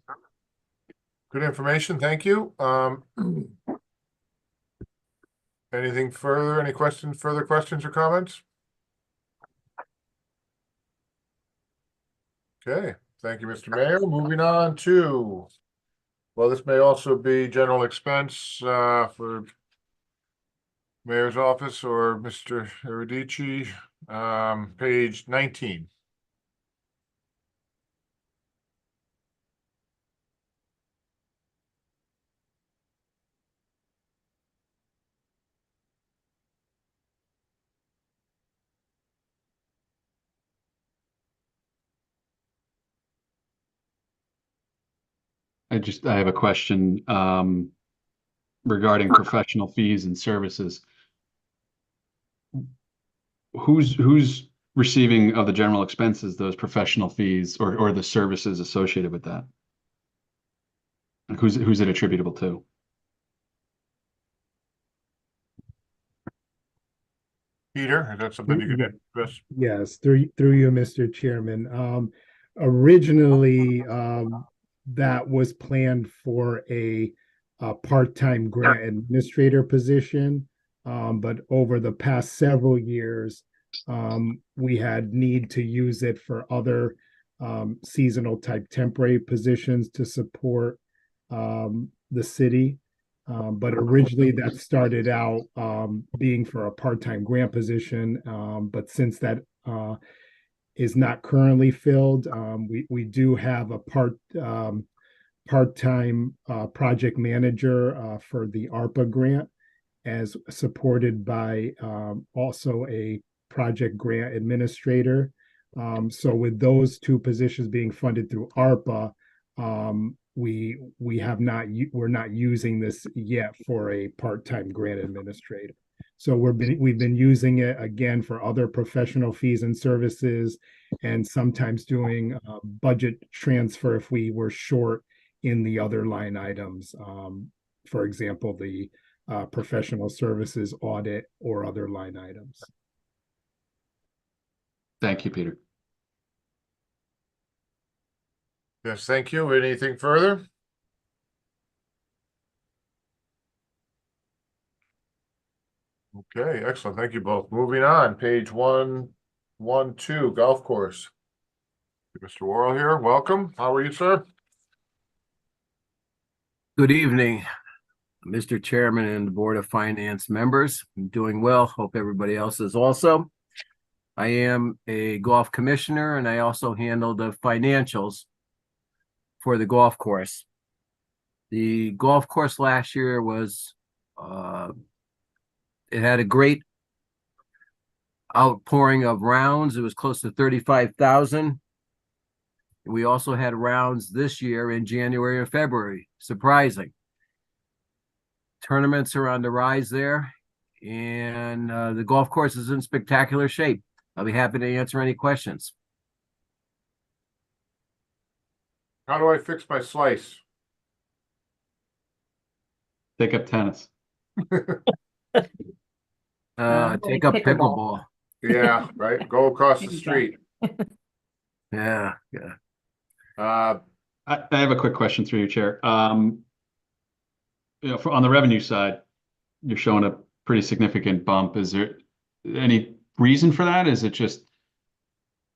Good information, thank you. Anything further, any questions, further questions or comments? Okay, thank you, Mr. Mayor. Moving on to, well, this may also be general expense for Mayor's office or Mr. Erudici, page 19. I have a question regarding professional fees and services. Who's receiving of the general expenses, those professional fees or the services associated with that? Like who's it attributable to? Peter, is that something you could address? Yes, through you, Mr. Chairman. Originally, that was planned for a part-time grant administrator position. But over the past several years, we had need to use it for other seasonal type temporary positions to support the city. But originally that started out being for a part-time grant position. But since that is not currently filled, we do have a part-time project manager for the ARPA grant, as supported by also a project grant administrator. So with those two positions being funded through ARPA, we're not using this yet for a part-time grant administrator. So we've been using it again for other professional fees and services, and sometimes doing budget transfer if we were short in the other line items. For example, the professional services audit or other line items. Thank you, Peter. Yes, thank you. Anything further? Okay, excellent. Thank you both. Moving on, page 112, golf course. Mr. Worrell here. Welcome. How are you, sir? Good evening, Mr. Chairman and the Board of Finance members. I'm doing well. Hope everybody else is also. I am a golf commissioner, and I also handle the financials for the golf course. The golf course last year was, it had a great outpouring of rounds. It was close to 35,000. We also had rounds this year in January and February. Surprising. Tournaments are on the rise there, and the golf course is in spectacular shape. I'll be happy to answer any questions. How do I fix my slice? Take up tennis. Take up pickleball. Yeah, right. Go across the street. Yeah. I have a quick question through you, Chair. On the revenue side, you're showing a pretty significant bump. Is there any reason for that? Is it just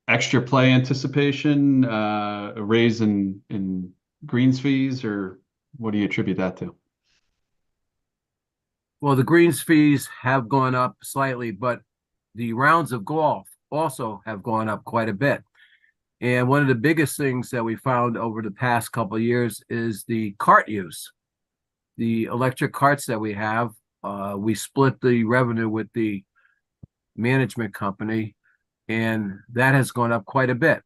extra play anticipation, a raise in greens fees, or what do you attribute that to? Well, the greens fees have gone up slightly, but the rounds of golf also have gone up quite a bit. And one of the biggest things that we found over the past couple of years is the cart use. The electric carts that we have, we split the revenue with the management company, and that has gone up quite a bit.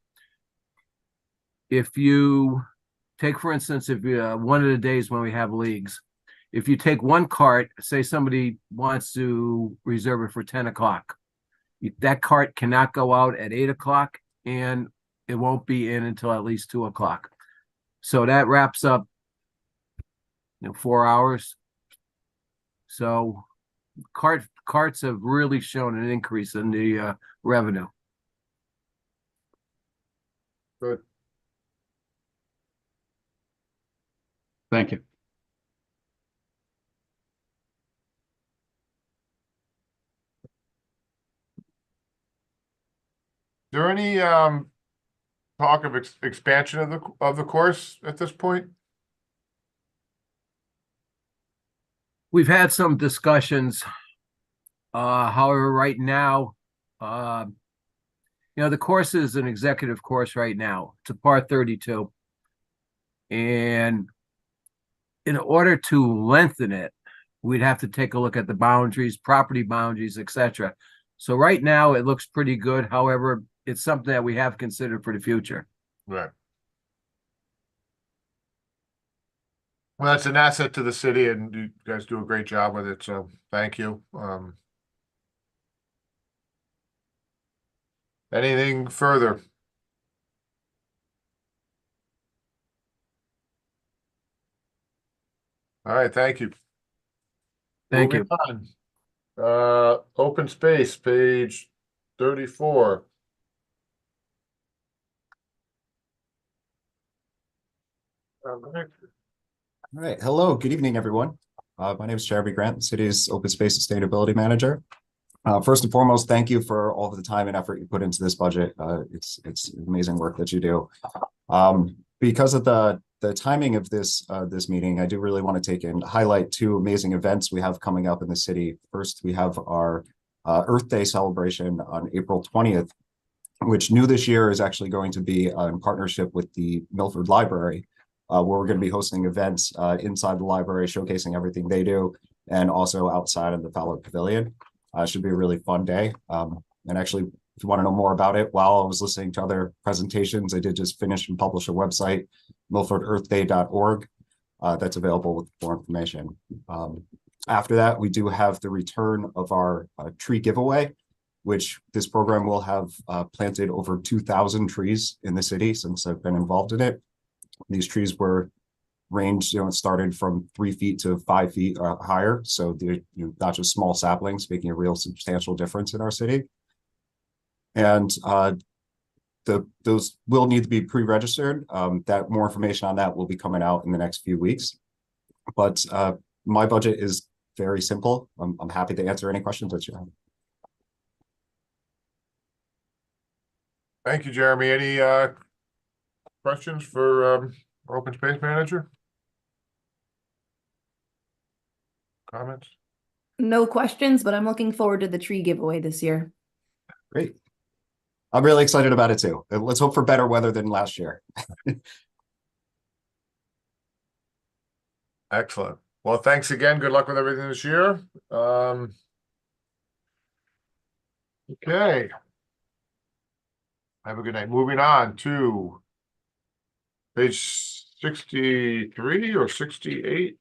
If you take, for instance, if you, one of the days when we have leagues, if you take one cart, say somebody wants to reserve it for 10 o'clock, that cart cannot go out at 8 o'clock, and it won't be in until at least 2 o'clock. So that wraps up, 4 hours. So carts have really shown an increase in the revenue. Good. Thank you. Is there any talk of expansion of the course at this point? We've had some discussions. However, right now, the course is an executive course right now. It's a par 32. And in order to lengthen it, we'd have to take a look at the boundaries, property boundaries, etc. So right now it looks pretty good. However, it's something that we have considered for the future. Right. Well, that's an asset to the city, and you guys do a great job with it, so thank you. Anything further? All right, thank you. Thank Moving you. on. Open space, page 34. All right. Hello. Good evening, everyone. My name is Jeremy Grant, the city's Open Space Sustainability Manager. First and foremost, thank you for all of the time and effort you put into this budget. It's amazing work that you do. Because of the timing of this meeting, I do really want to take and highlight two amazing events we have coming up in the city. First, we have our Earth Day celebration on April 20th, which new this year is actually going to be in partnership with the Milford Library, where we're going to be hosting events inside the library, showcasing everything they do, and also outside in the Fowler Pavilion. Should be a really fun day. And actually, if you want to know more about it, while I was listening to other presentations, I did just finish and publish a website, milfordearthday.org. That's available with more information. After that, we do have the return of our tree giveaway, which this program will have planted over 2,000 trees in the city since I've been involved in it. These trees were ranged, it started from 3 feet to 5 feet higher. So they're not just small saplings, making a real substantial difference in our city. And those will need to be pre-registered. That more information on that will be coming out in the next few weeks. But my budget is very simple. I'm happy to answer any questions that you have. Thank you, Jeremy. Any questions for Open Space Manager? Comments? No questions, but I'm looking forward to the tree giveaway this year. Great. I'm really excited about it too. Let's hope for better weather than last year. Excellent. Well, thanks again. Good luck with everything this year. Okay. Have a good night. Moving on to page 63 or 68?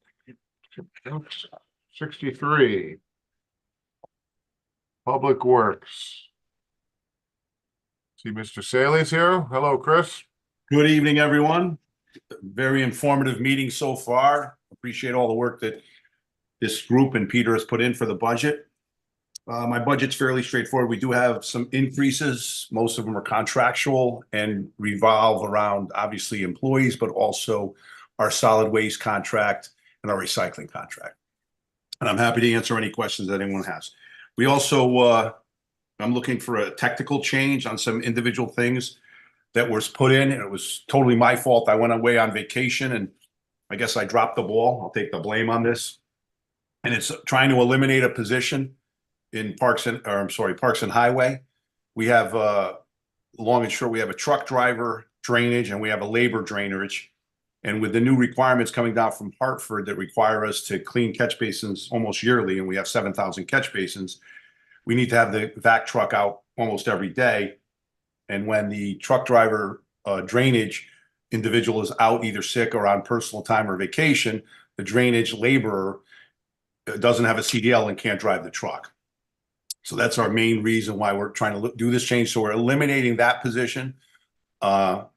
63. Public Works. See Mr. Saley's here. Hello, Chris. Good evening, everyone. Very informative meeting so far. Appreciate all the work that this group and Peter has put in for the budget. My budget's fairly straightforward. We do have some increases. Most of them are contractual and revolve around obviously employees, but also our solid waste contract and our recycling contract. And I'm happy to answer any questions that anyone has. We also I'm looking for a technical change on some individual things that was put in, and it was totally my fault. I went away on vacation and I guess I dropped the ball. I'll take the blame on this. And it's trying to eliminate a position in Parks and Highway. We have long and short, we have a truck driver drainage and we have a labor drainage. And with the new requirements coming down from Hartford that require us to clean catch basins almost yearly, and we have 7,000 catch basins, we need to have the vac truck out almost every day. And when the truck driver drainage individual is out either sick or on personal time or vacation, the drainage laborer doesn't have a CDL and can't drive the truck. So that's our main reason why we're trying to do this change. So we're eliminating that position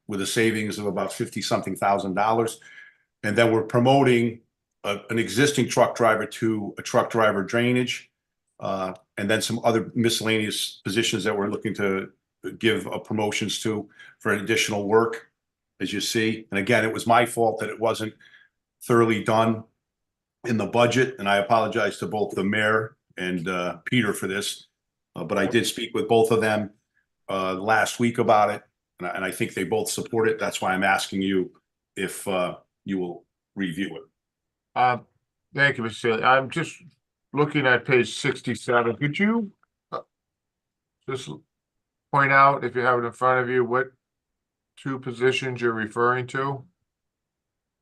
with a savings of about $50-something thousand. And then we're promoting an existing truck driver to a truck driver drainage, and then some other miscellaneous positions that we're looking to give promotions to for additional work, as you see. And again, it was my fault that it wasn't thoroughly done in the budget, and I apologize to both the mayor and Peter for this. But I did speak with both of them last week about it, and I think they both support it. That's why I'm asking you if you will review it. Thank you, Mr. Sealy. I'm just looking at page 67. Could you just point out, if you have it in front of you, what two positions you're referring to?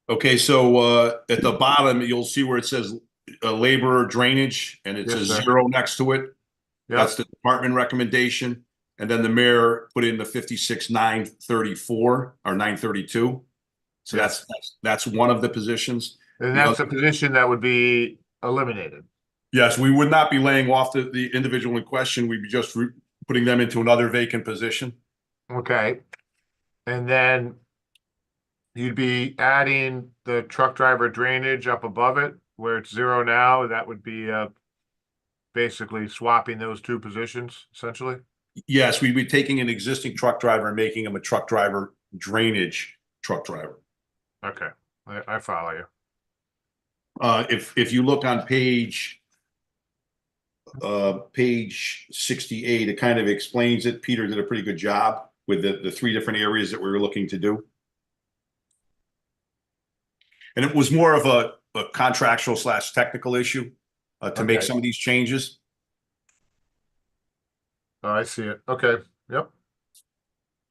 Okay, so at the bottom, you'll see where it says laborer drainage, and it Yes, says sir. 0 next to it. Yeah. That's the department recommendation. And then the mayor put in the 56,934 or 932. So that's one of the positions. And that's a position that would be eliminated. Yes, we would not be laying off the individual in question. We'd be just putting them into another vacant position. Okay. And then you'd be adding the truck driver drainage up above it where it's 0 now. That would be basically swapping those two positions, essentially. Yes, we'd be taking an existing truck driver and making him a truck driver drainage truck driver. Okay, I follow you. If you look on page 68, it kind of explains it. Peter did a pretty good job with the three different areas that we were looking to do. And it was more of a contractual / technical issue to make some of these changes. Oh, I see it. Okay, yep.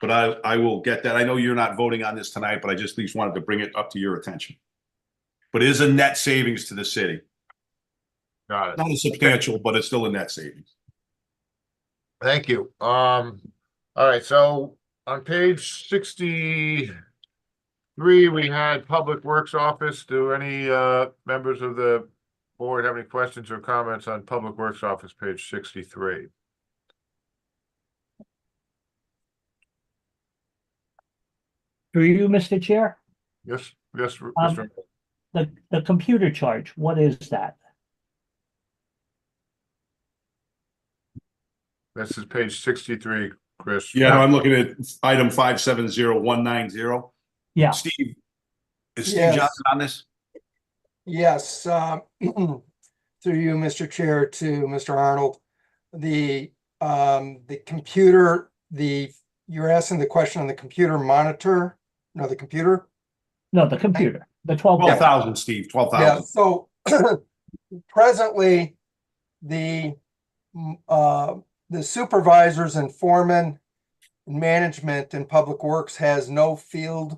But I will get that. I know you're not voting on this tonight, but I just at least wanted to bring it up to your attention. But it is a net savings to the city. Got it. Not a substantial, but it's still a net savings. Thank you. All right, so on page 63, we had Public Works Office. Do any members of the board have any questions or comments on Public Works Office, page 63? Through you, Mr. Chair, Yes, Mr. the computer charge, what is that? This is page 63, Chris. Yeah, no, I'm looking at item 570190. Yeah. Steve, is Steve Yes. Johnson on this? Yes, through you, Mr. Chair, to Mr. Arnold. The computer, you're asking the question on the computer monitor? No, the computer? No, the computer, the 12,000. 12,000, Steve, 12,000. Yeah, so presently, the supervisors and foremen and management in Public Works has no field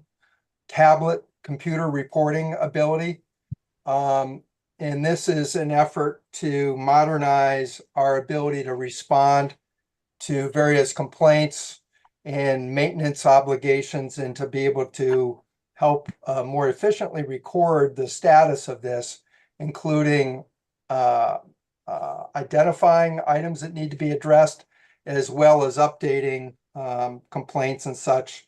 tablet computer reporting ability. And this is an effort to modernize our ability to respond to various complaints and maintenance obligations, and to be able to help more efficiently record the status of this, including identifying items that need to be addressed, as well as updating complaints and such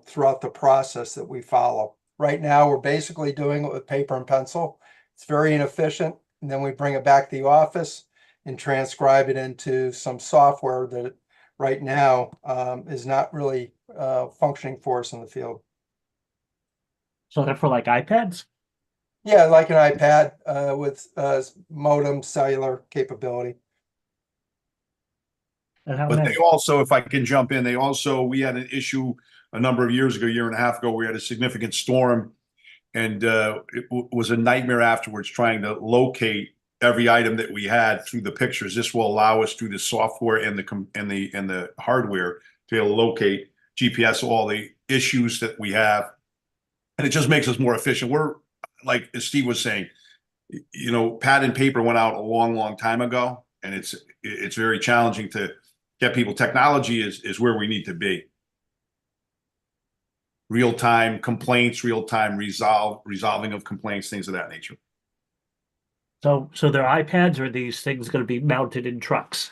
throughout the process that we follow. Right now, we're basically doing it with paper and pencil. It's very inefficient. And then we bring it back to the office and transcribe it into some software that right now is not really functioning for us in the field. So they're for like iPads? Yeah, like an iPad with modem cellular capability. And how But many? they also, if I can jump in, we had an issue a number of years ago, year and a half ago, we had a significant storm. And was a nightmare afterwards trying to locate every item that we had through the pictures. This will allow us through the software and the hardware to be able to locate GPS, all the issues that we have. And it just makes us more efficient. We're, like as Steve was saying, you know, pad and paper went out a long, long time ago, and it's very challenging to get people. Technology is where we need to be. Real-time complaints, real-time resolving of complaints, things of that nature. So they're iPads, or are these things going to be mounted in trucks?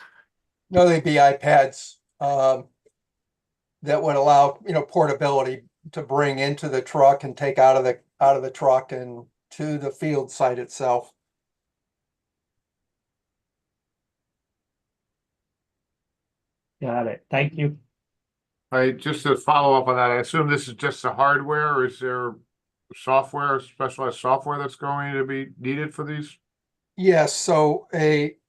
No, they'd be iPads that would allow, you know, portability to bring into the truck and take out of the truck and to the field site itself. Got it. Thank you. Just to follow up on that, I assume this is just the hardware, or is there software, specialized software that's going to be needed for these? Yes, so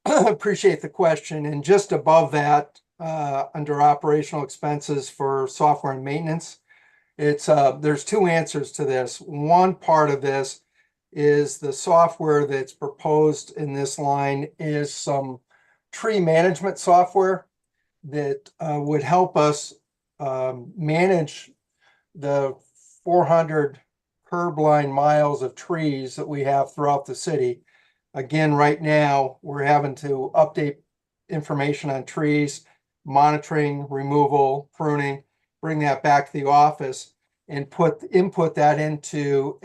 appreciate the question. And just above that, under operational expenses for software and maintenance, there's two answers to this. One part of this is the software that's proposed in this line is some tree management software that would help us manage the 400 curb line miles of trees that we have throughout the city. Again, right now, we're having to update information on trees, monitoring, removal, pruning, bring that back to the office and input that into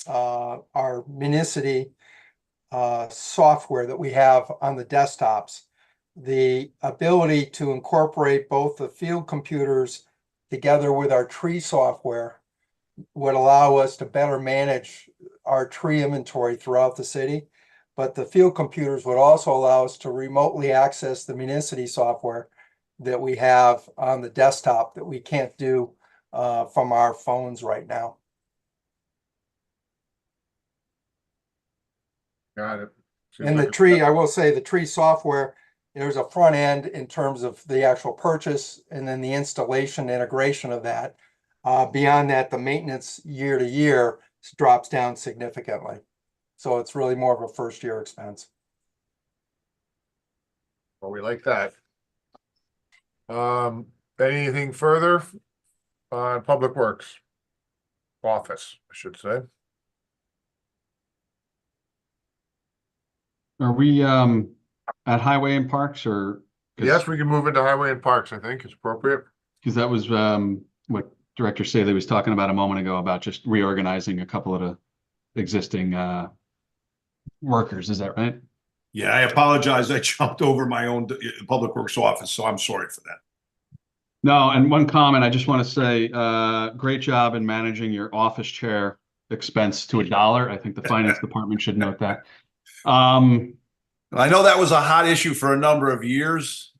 our Municity software that we have on the desktops. The ability to incorporate both the field computers together with our tree software would allow us to better manage our tree inventory throughout the city. But the field computers would also allow us to remotely access the Municity software that we have on the desktop that we can't do from our phones right now. Got it. And the tree, I will say the tree software, there's a front end in terms of the actual purchase and then the installation integration of that. Beyond that, the maintenance year to year drops down significantly. So it's really more of a first year expense. Well, we like that. Anything further on Public Works? Office, I should say. Are we at Highway and Parks, or? Yes, we can move into Highway and Parks, I think is appropriate. Because that was what Director Saley was talking about a moment ago, about just reorganizing a couple of the existing workers. Is that right? Yeah, I apologize. I jumped over my own Public Works office, so I'm sorry for that. No, and one comment, I just want to say, great job in managing your office chair expense to $1. I think the finance department should note that. I know that was a hot issue for a number of years,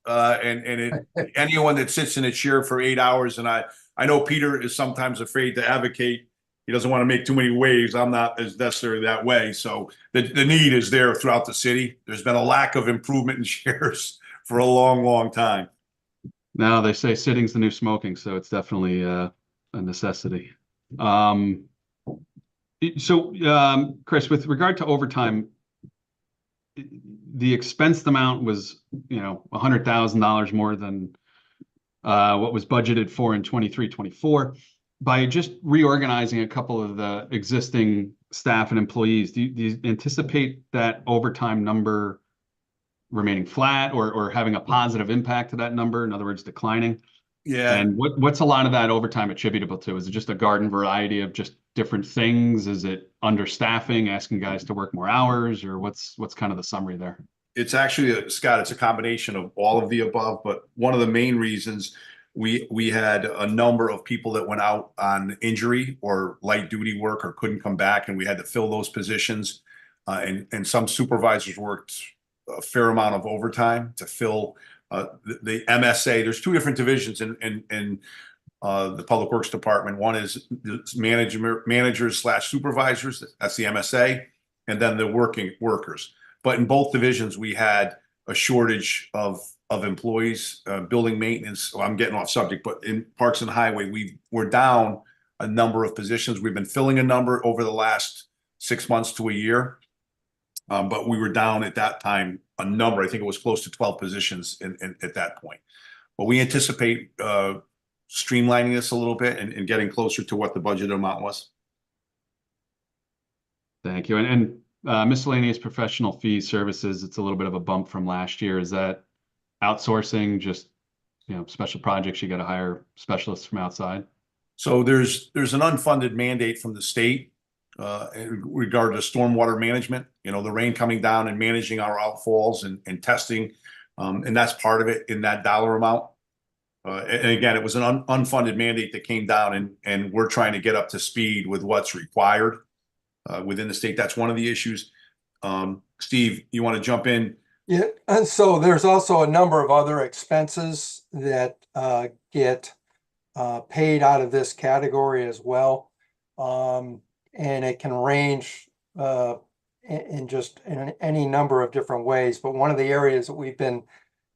anyone that sits in a chair for 8 hours, and I know Peter is sometimes afraid to advocate. He doesn't want to make too many waves. I'm not as necessarily that way. So the need is there throughout the city. There's been a lack of improvement in chairs for a long, long time. No, they say sitting's the new smoking, so it's definitely a necessity. Chris, with regard to overtime, the expensed amount was, $100,000 more than what was budgeted for in 23-24. By just reorganizing a couple of the existing staff and employees, do you anticipate that overtime number remaining flat or having a positive impact to that number? In other words, declining? Yeah. And what's a lot of that overtime attributable to? Is it just a garden variety of just different things? Is it understaffing, asking guys to work more hours, or what's kind of the summary there? It's actually, Scott, it's a combination of all of the above, but one of the main reasons we had a number of people that went out on injury or light duty work or couldn't come back, and we had to fill those positions. And some supervisors worked a fair amount of overtime to fill the MSA. There's two different divisions in the Public Works Department. One is managers/supervisors, that's the MSA, and then the working workers. But in both divisions, we had a shortage of employees, building maintenance. Well, I'm getting off subject, but in Parks and Highway, we're down a number of positions. We've been filling a number over the last 6 months to a year. But we were down at that time a number. I think it was close to 12 positions at that point. But we anticipate streamlining this a little bit and getting closer to what the budget amount was. Thank you. And miscellaneous professional fee services, it's a little bit of a bump from last year. Is that outsourcing, just, special projects, you got to hire specialists from outside? So there's an unfunded mandate from the state in regard to stormwater management, the rain coming down and managing our outfalls and testing. And that's part of it in that dollar amount. And again, it was an unfunded mandate that came down, and we're trying to get up to speed with what's required within the state. That's one of the issues. Steve, you want to jump in? Yeah, and so there's also a number of other expenses that get paid out of this category as well. And it can range in any number of different ways. But one of the areas that we've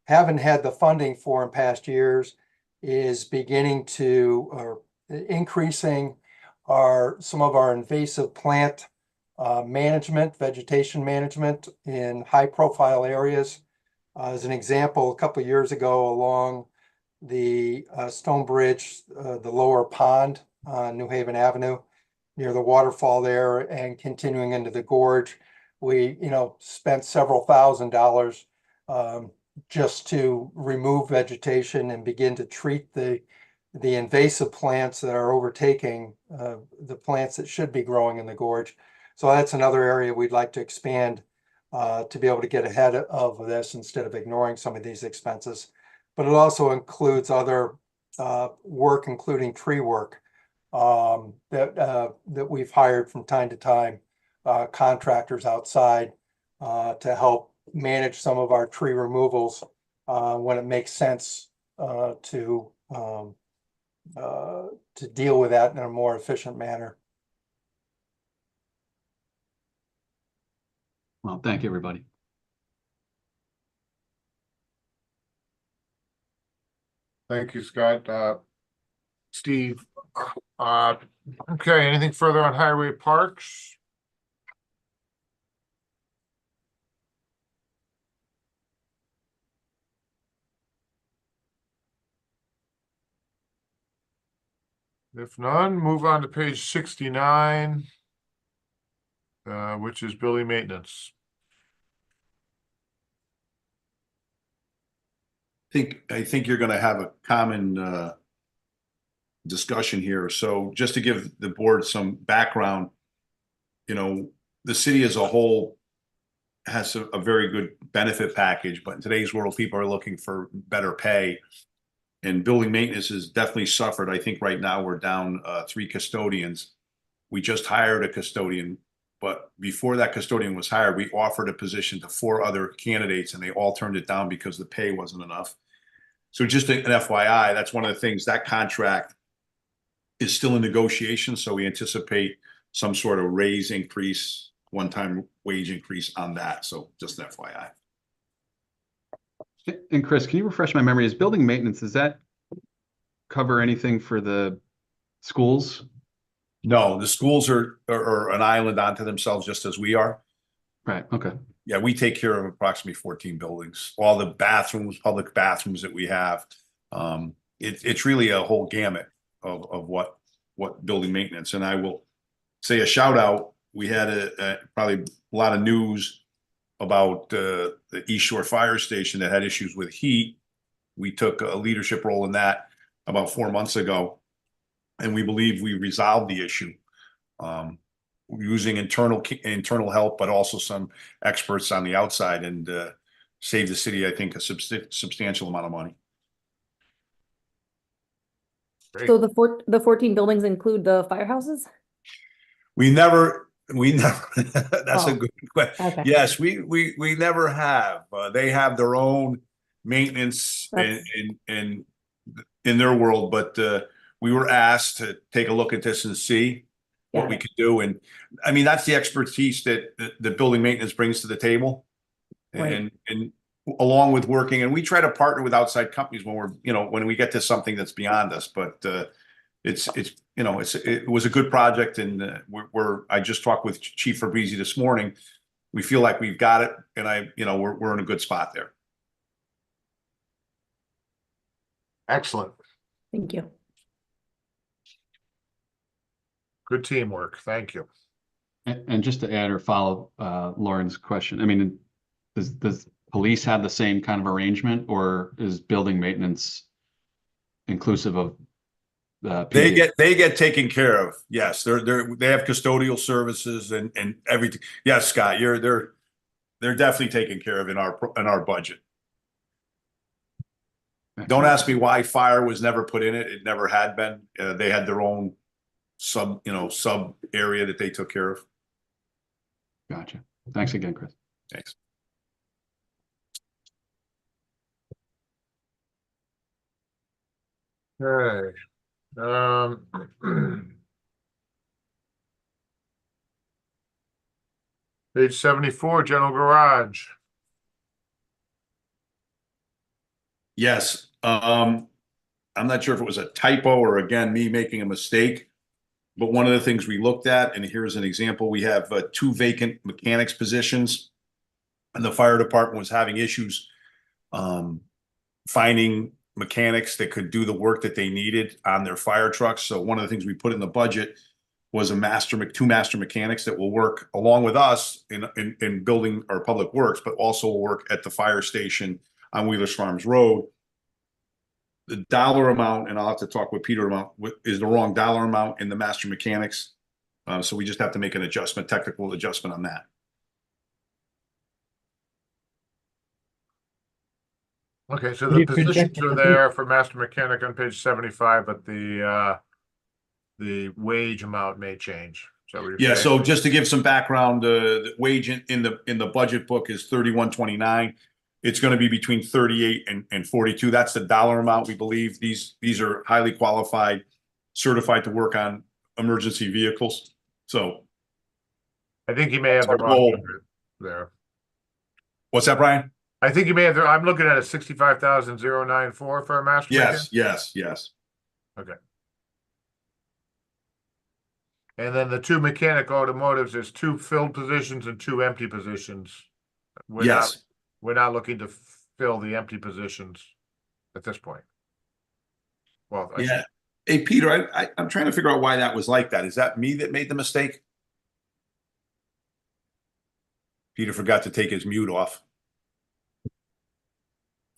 haven't had the funding for in past years is beginning to, or increasing some of our invasive plant management, vegetation management in high profile areas. As an example, a couple of years ago along the Stone Bridge, the lower pond on New Haven Avenue, near the waterfall there and continuing into the gorge, we, spent several $1,000s just to remove vegetation and begin to treat the invasive plants that are overtaking the plants that should be growing in the gorge. So that's another area we'd like to expand to be able to get ahead of this instead of ignoring some of these expenses. But it also includes other work, including tree work that we've hired from time to time, contractors outside to help manage some of our tree removals when it makes sense to deal with that in a more efficient manner. Well, thank you, everybody. Thank you, Scott. Steve, okay, anything further on highway parks? If none, move on to page 69, which is building maintenance. I think you're going to have a common discussion here. So just to give the board some background, the city as a whole has a very good benefit package, but in today's world, people are looking for better pay. And building maintenance has definitely suffered. I think right now we're down 3 custodians. We just hired a custodian, but before that custodian was hired, we offered a position to 4 other candidates, and they all turned it down because the pay wasn't enough. So just an FYI, that's one of the things. That contract is still in negotiation, so we anticipate some sort of raise increase, one-time wage increase on that. So just an FYI. And Chris, can you refresh my memory? Is building maintenance, does that cover anything for the schools? No, the schools are an island unto themselves, just as we are. Right. Okay. Yeah, we take care of approximately 14 buildings, all the bathrooms, public bathrooms that we have. It's really a whole gamut of what building maintenance. And I will say a shout out. We had probably a lot of news about the East Shore Fire Station that had issues with heat. We took a leadership role in that about 4 months ago, and we believe we resolved the issue using internal help, but also some experts on the outside, and saved the city, I think, a substantial amount of money. Great. So the 14 buildings include the firehouses? We never, that's a good question. Okay. Yes, we never have. They have their own maintenance in their world, but we were asked to take a look at this and see what we could do. And I mean, that's the expertise that the building maintenance brings to the table. Right. And along with working, and we try to partner with outside companies when we're, when we get to something that's beyond us, but it was a good project, and I just talked with Chief Fabrizi this morning. We feel like we've got it, and we're in a good spot there. Excellent. Thank you. Good teamwork. Thank you. And just to add or follow Lauren's question, I mean, does police have the same kind of arrangement, or is building maintenance inclusive of PD? They get taken care of. Yes, they have custodial services and everything. Yes, Scott, they're definitely taken care of in our budget. Don't ask me why fire was never put in it. It never had been. They had their own sub area that they took care of. Gotcha. Thanks again, Chris. Thanks. Okay. Page 74, general garage. Yes. I'm not sure if it was a typo or again me making a mistake, but one of the things we looked at, and here's an example, we have 2 vacant mechanics positions, and the fire department was having issues finding mechanics that could do the work that they needed on their fire trucks. So one of the things we put in the budget was 2 master mechanics that will work along with us in building our public works, but also will work at the fire station on Wheelers Farms Road. The dollar amount, and I'll have to talk with Peter about, is the wrong dollar amount in the master mechanics. So we just have to make an adjustment, technical adjustment on that. Okay, so the positions are there for master mechanic on page 75, but the wage amount may change. So yeah, so just to give some background, the wage in the budget book is $31.29. It's going to be between 38 and 42. That's the dollar amount. We believe these are highly qualified, certified to work on emergency vehicles. So I think you may have the wrong number there. What's that, Brian? I think you may have I'm looking at a 65,094 for a master mechanic. Yes. Okay. And then the 2 mechanic automotives, there's 2 filled positions and 2 empty positions. We're not looking to fill the empty positions at this point. Well, yeah. Hey, Peter, I'm trying to figure out why that was like that. Is that me that made the mistake? Peter forgot to take his mute off.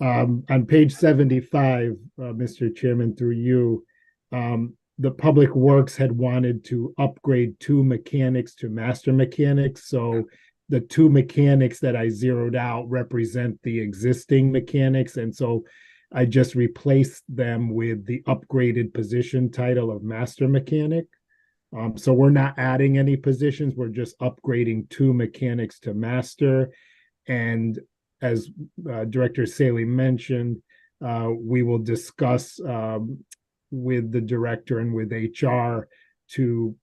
On page 75, Mr. Chairman, through you, the Public Works had wanted to upgrade 2 mechanics to master mechanics. So the 2 mechanics that I zeroed out represent the existing mechanics. And so I just replaced them with the upgraded position title of master mechanic. So we're not adding any positions. We're just upgrading 2 mechanics to master. And as Director Saley mentioned, we will discuss with the director and with HR to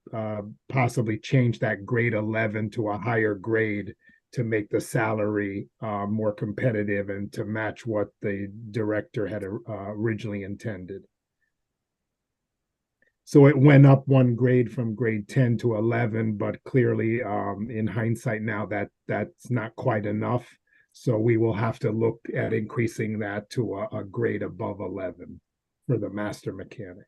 possibly change that grade 11 to a higher grade to make the salary more competitive and to match what the director had originally intended. So it went up 1 grade from grade 10 to 11, but clearly in hindsight now that's not quite enough. So we will have to look at increasing that to a grade above 11 for the master mechanic.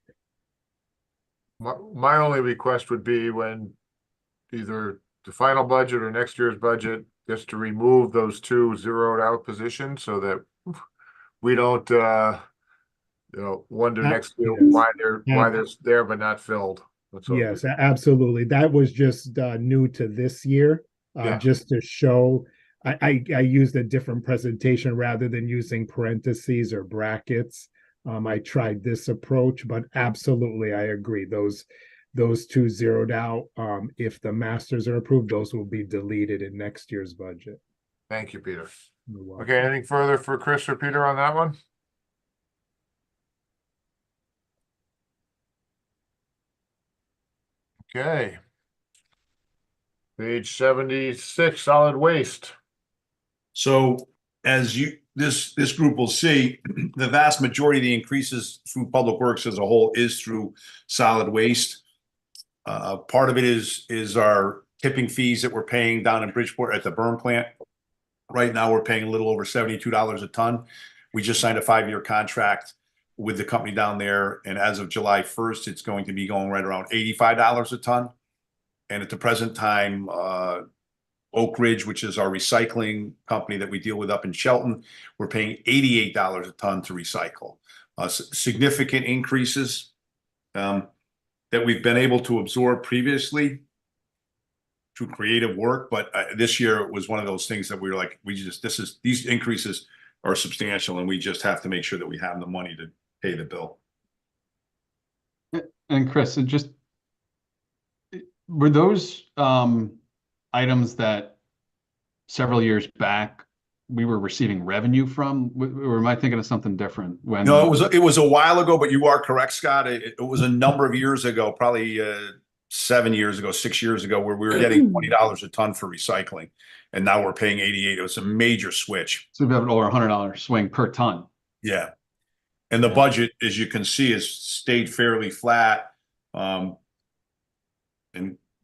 My only request would be when either the final budget or next year's budget, just to remove those 2 zeroed out positions so that we don't, wonder next year why they're there but not filled. Yes, absolutely. That was just new to this year, just to show. I used a different presentation rather than using parentheses or brackets. I tried this approach, but absolutely, I agree. Those 2 zeroed out, if the masters are approved, those will be deleted in next year's budget. Thank you, Peter. Okay, anything further for Chris or Peter on that one? Okay. Page 76, solid waste. So as this group will see, the vast majority of the increases through Public Works as a whole is through solid waste. Part of it is our tipping fees that we're paying down in Bridgeport at the burn plant. Right now, we're paying a little over $72 a ton. We just signed a 5-year contract with the company down there, and as of July 1st, it's going to be going right around $85 a ton. And at the present time, Oak Ridge, which is our recycling company that we deal with up in Shelton, we're paying $88 a ton to recycle. Significant increases that we've been able to absorb previously through creative work, but this year it was one of those things that we were like, these increases are substantial, and we just have to make sure that we have the money to pay the bill. And Chris, and just were those items that several years back we were receiving revenue from, or am I thinking of something different? When No, it was a while ago, but you are correct, Scott. It was a number of years ago, probably 7 years ago, 6 years ago, where we were getting $20 a ton for recycling, and now we're paying 88. It was a major switch. So we have an over $100 swing per ton. Yeah. And the budget, as you can see, has stayed fairly flat. And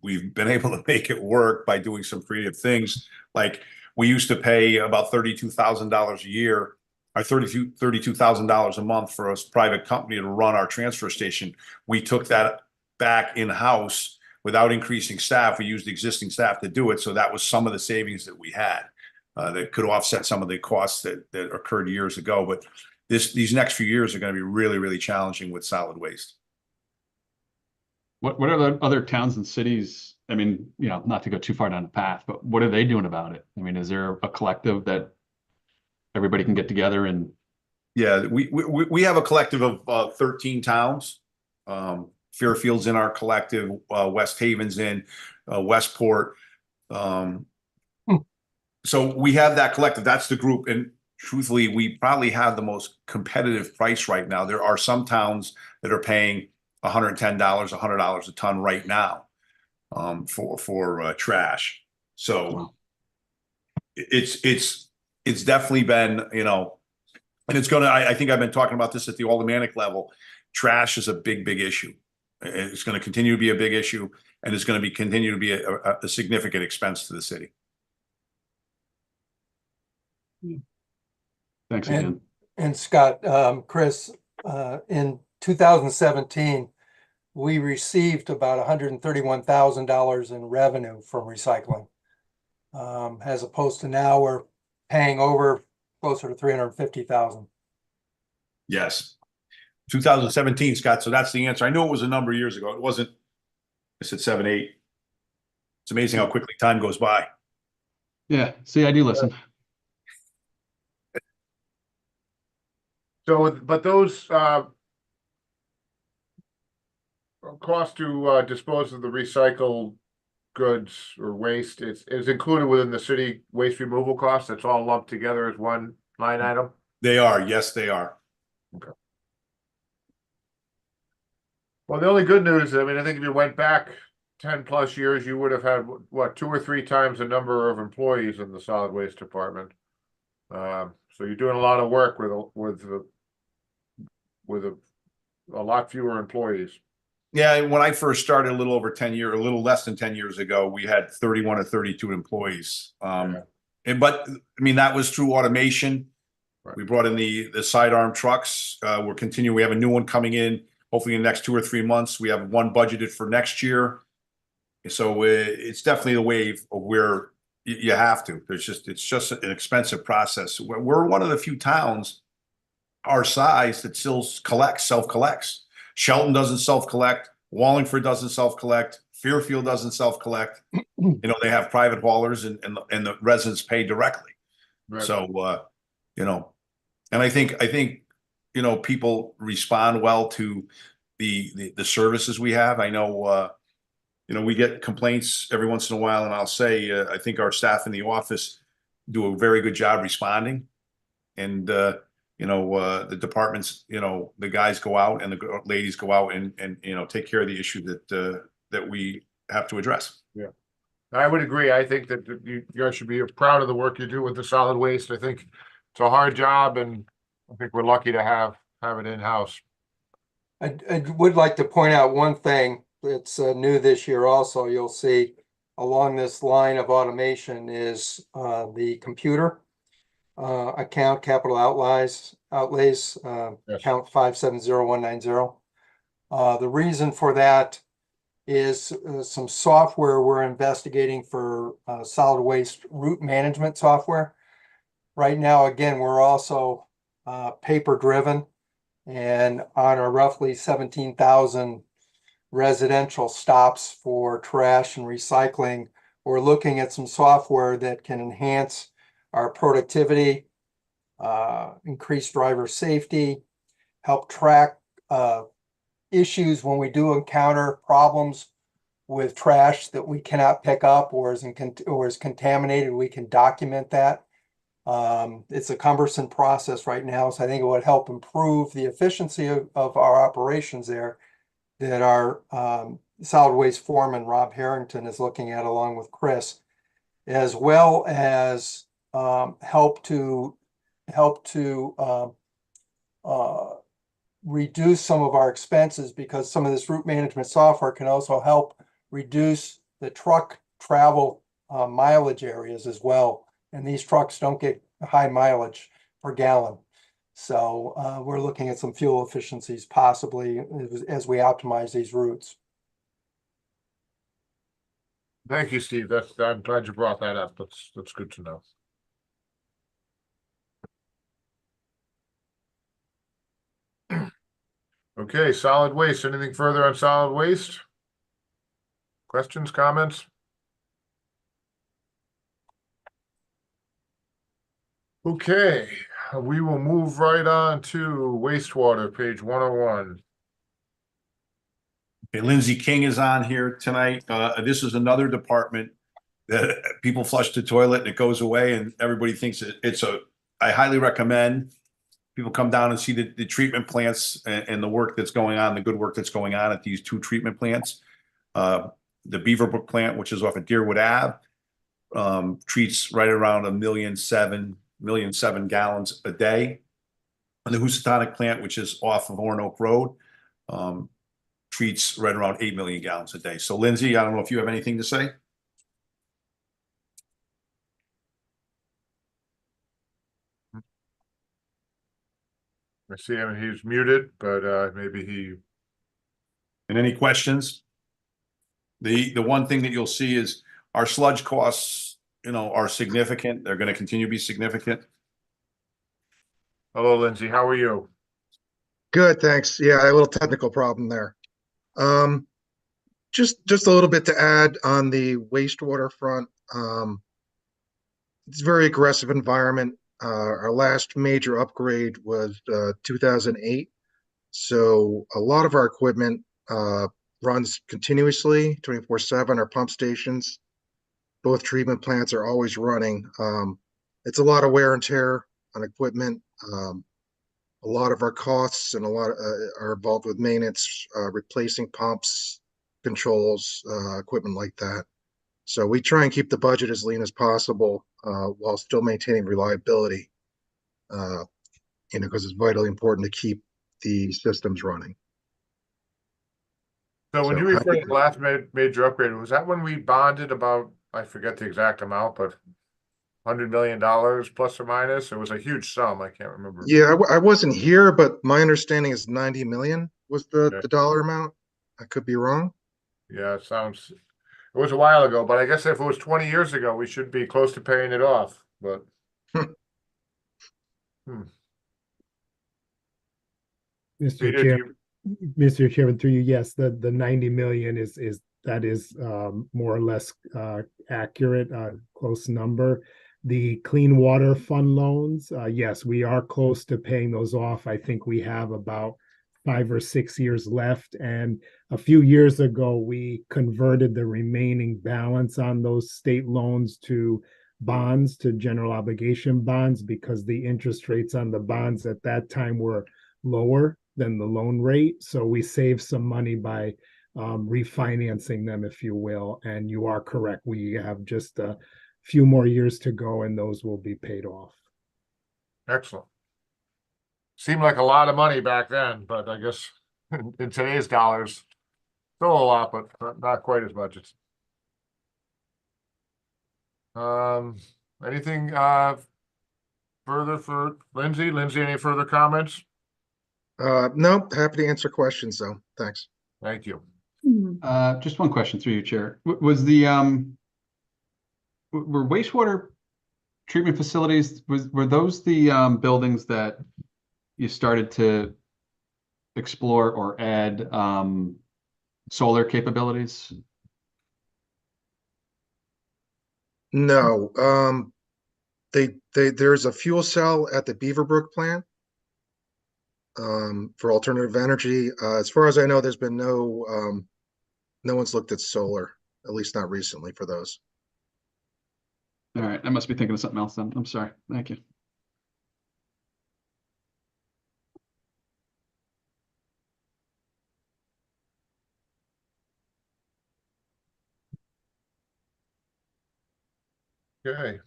we've been able to make it work by doing some creative things. Like we used to pay about $32,000 a year, or $32,000 a month for a private company to run our transfer station. We took that back in-house without increasing staff. We used existing staff to do it. So that was some of the savings that we had that could offset some of the costs that occurred years ago. But these next few years are going to be really, really challenging with solid waste. What are the other towns and cities? I mean, you know, not to go too far down the path, but what are they doing about it? I mean, is there a collective that everybody can get together and? Yeah, we have a collective of 13 towns. Fairfield's in our collective, West Haven's in, Westport. So we have that collective. That's the group, and truthfully, we probably have the most competitive price right now. There are some towns that are paying $110, $100 a ton right now for trash. So it's definitely been, you know, and it's gonna. I think I've been talking about this at the aldermanic level. Trash is a big issue. It's going to continue to be a big issue, and it's going to continue to be a significant expense to the city. Thanks again. And Scott, Chris, in 2017, we received about $131,000 in revenue from recycling, as opposed to now we're paying over closer to $350,000. Yes. 2017, Scott. So that's the answer. I knew it was a number of years ago. It wasn't, I said 7, 8. It's amazing how quickly time goes by. Yeah. See, I do listen. So, but those cost to dispose of the recycled goods or waste is included within the city waste removal cost. That's all lumped together as one line item. They are. Yes, they are. Okay. Well, the only good news, I mean, I think if you went back 10+ years, you would have had what 2 or 3 times the number of employees in the solid waste department. So you're doing a lot of work with a lot fewer employees. Yeah, when I first started a little over 10 years, a little less than 10 years ago, we had 31 or 32 employees. But I mean, that was through automation. Right. We brought in the sidearm trucks. We're continuing. We have a new one coming in, hopefully in the next 2 or 3 months. We have one budgeted for next year. So it's definitely the wave of where you have to. It's just an expensive process. We're one of the few towns our size that still self-collects. Shelton doesn't self-collect. Wallingford doesn't self-collect. Fairfield doesn't self-collect. You know, they have private haulers and the residents pay directly. Right. So, you know, and I think, you know, people respond well to the services we have. I know, you know, we get complaints every once in a while, and I'll say, I think our staff in the office do a very good job responding. And, you know, the departments, you know, the guys go out and the ladies go out and you know, take care of the issue that we have to address. Yeah, I would agree. I think that you guys should be proud of the work you do with the solid waste. I think it's a hard job, and I think we're lucky to have it in-house. I would like to point out one thing that's new this year also. You'll see along this line of automation is the computer account capital outlays, Yes. account 570190. The reason for that is some software we're investigating for solid waste route management software. Right now, again, we're also paper driven, and on our roughly 17,000 residential stops for trash and recycling, we're looking at some software that can enhance our productivity, increase driver safety, help track issues when we do encounter problems with trash that we cannot pick up or is contaminated. We can document that. It's a cumbersome process right now, so I think it would help improve the efficiency of our operations there, that our solid waste foreman, Rob Harrington, is looking at along with Chris, as well as help to reduce some of our expenses, because some of this route management software can also help reduce the truck travel mileage areas as well. And these trucks don't get high mileage per gallon. So we're looking at some fuel efficiencies possibly as we optimize these routes. Thank you, Steve. I'm glad you brought that up. That's good to know. Okay, solid waste. Anything further on solid waste? Questions, comments? Okay, we will move right on to wastewater, page 101. Okay, Lindsay King is on here tonight. This is another department that people flush the toilet and it goes away, and everybody thinks I highly recommend people come down and see the treatment plants and the work that's going on, the good work that's going on at these two treatment plants. The Beaverbrook plant, which is off of Deerwood Ave, treats right around 1.7 million gallons a day. And the Housatonic plant, which is off of Ornoak Road, treats right around 8 million gallons a day. So Lindsay, I don't know if you have anything to say. I see him, he's muted, but maybe he. And any questions? The one thing that you'll see is our sludge costs, are significant. They're going to continue to be significant. Hello, Lindsay. How are you? Good, thanks. Yeah, I had a little technical problem there. Just a little bit to add on the wastewater front. It's a very aggressive environment. Our last major upgrade was 2008. So a lot of our equipment runs continuously 24/7. Our pump stations, both treatment plants are always running. It's a lot of wear and tear on equipment. A lot of our costs and a lot are involved with maintenance, replacing pumps, controls, equipment like that. So we try and keep the budget as lean as possible while still maintaining reliability, because it's vitally important to keep the systems running. So when you refer to the last major upgrade, was that when we bonded about, I forget the exact amount, but $100 million plus or minus? It was a huge sum. I can't remember. Yeah, I wasn't here, but my understanding is 90 million was the dollar amount. I could be wrong. Yeah, it was a while ago, but I guess if it was 20 years ago, we should be close to paying it off, but. Mr. Chairman, through you, yes, the 90 million is more or less accurate, close number. The clean water fund loans, yes, we are close to paying those off. I think we have about 5 or 6 years left. And a few years ago, we converted the remaining balance on those state loans to bonds, to general obligation bonds, because the interest rates on the bonds at that time were lower than the loan rate. So we saved some money by refinancing them, if you will. And you are correct. We have just a few more years to go and those will be paid off. Excellent. Seemed like a lot of money back then, but I guess in today's dollars, still a lot, but not quite as much. It's anything further for Lindsay? Lindsay, any further comments? No, happy to answer questions though. Thanks. Thank you. Just one question through you, Chair. Was the were wastewater treatment facilities, were those the buildings that you started to explore or add solar capabilities? No, there's a fuel cell at the Beaverbrook plant for alternative energy. As far as I know, there's been no one's looked at solar, at least not recently for those. All right, I must be thinking of something else then. I'm sorry. Thank you. Okay,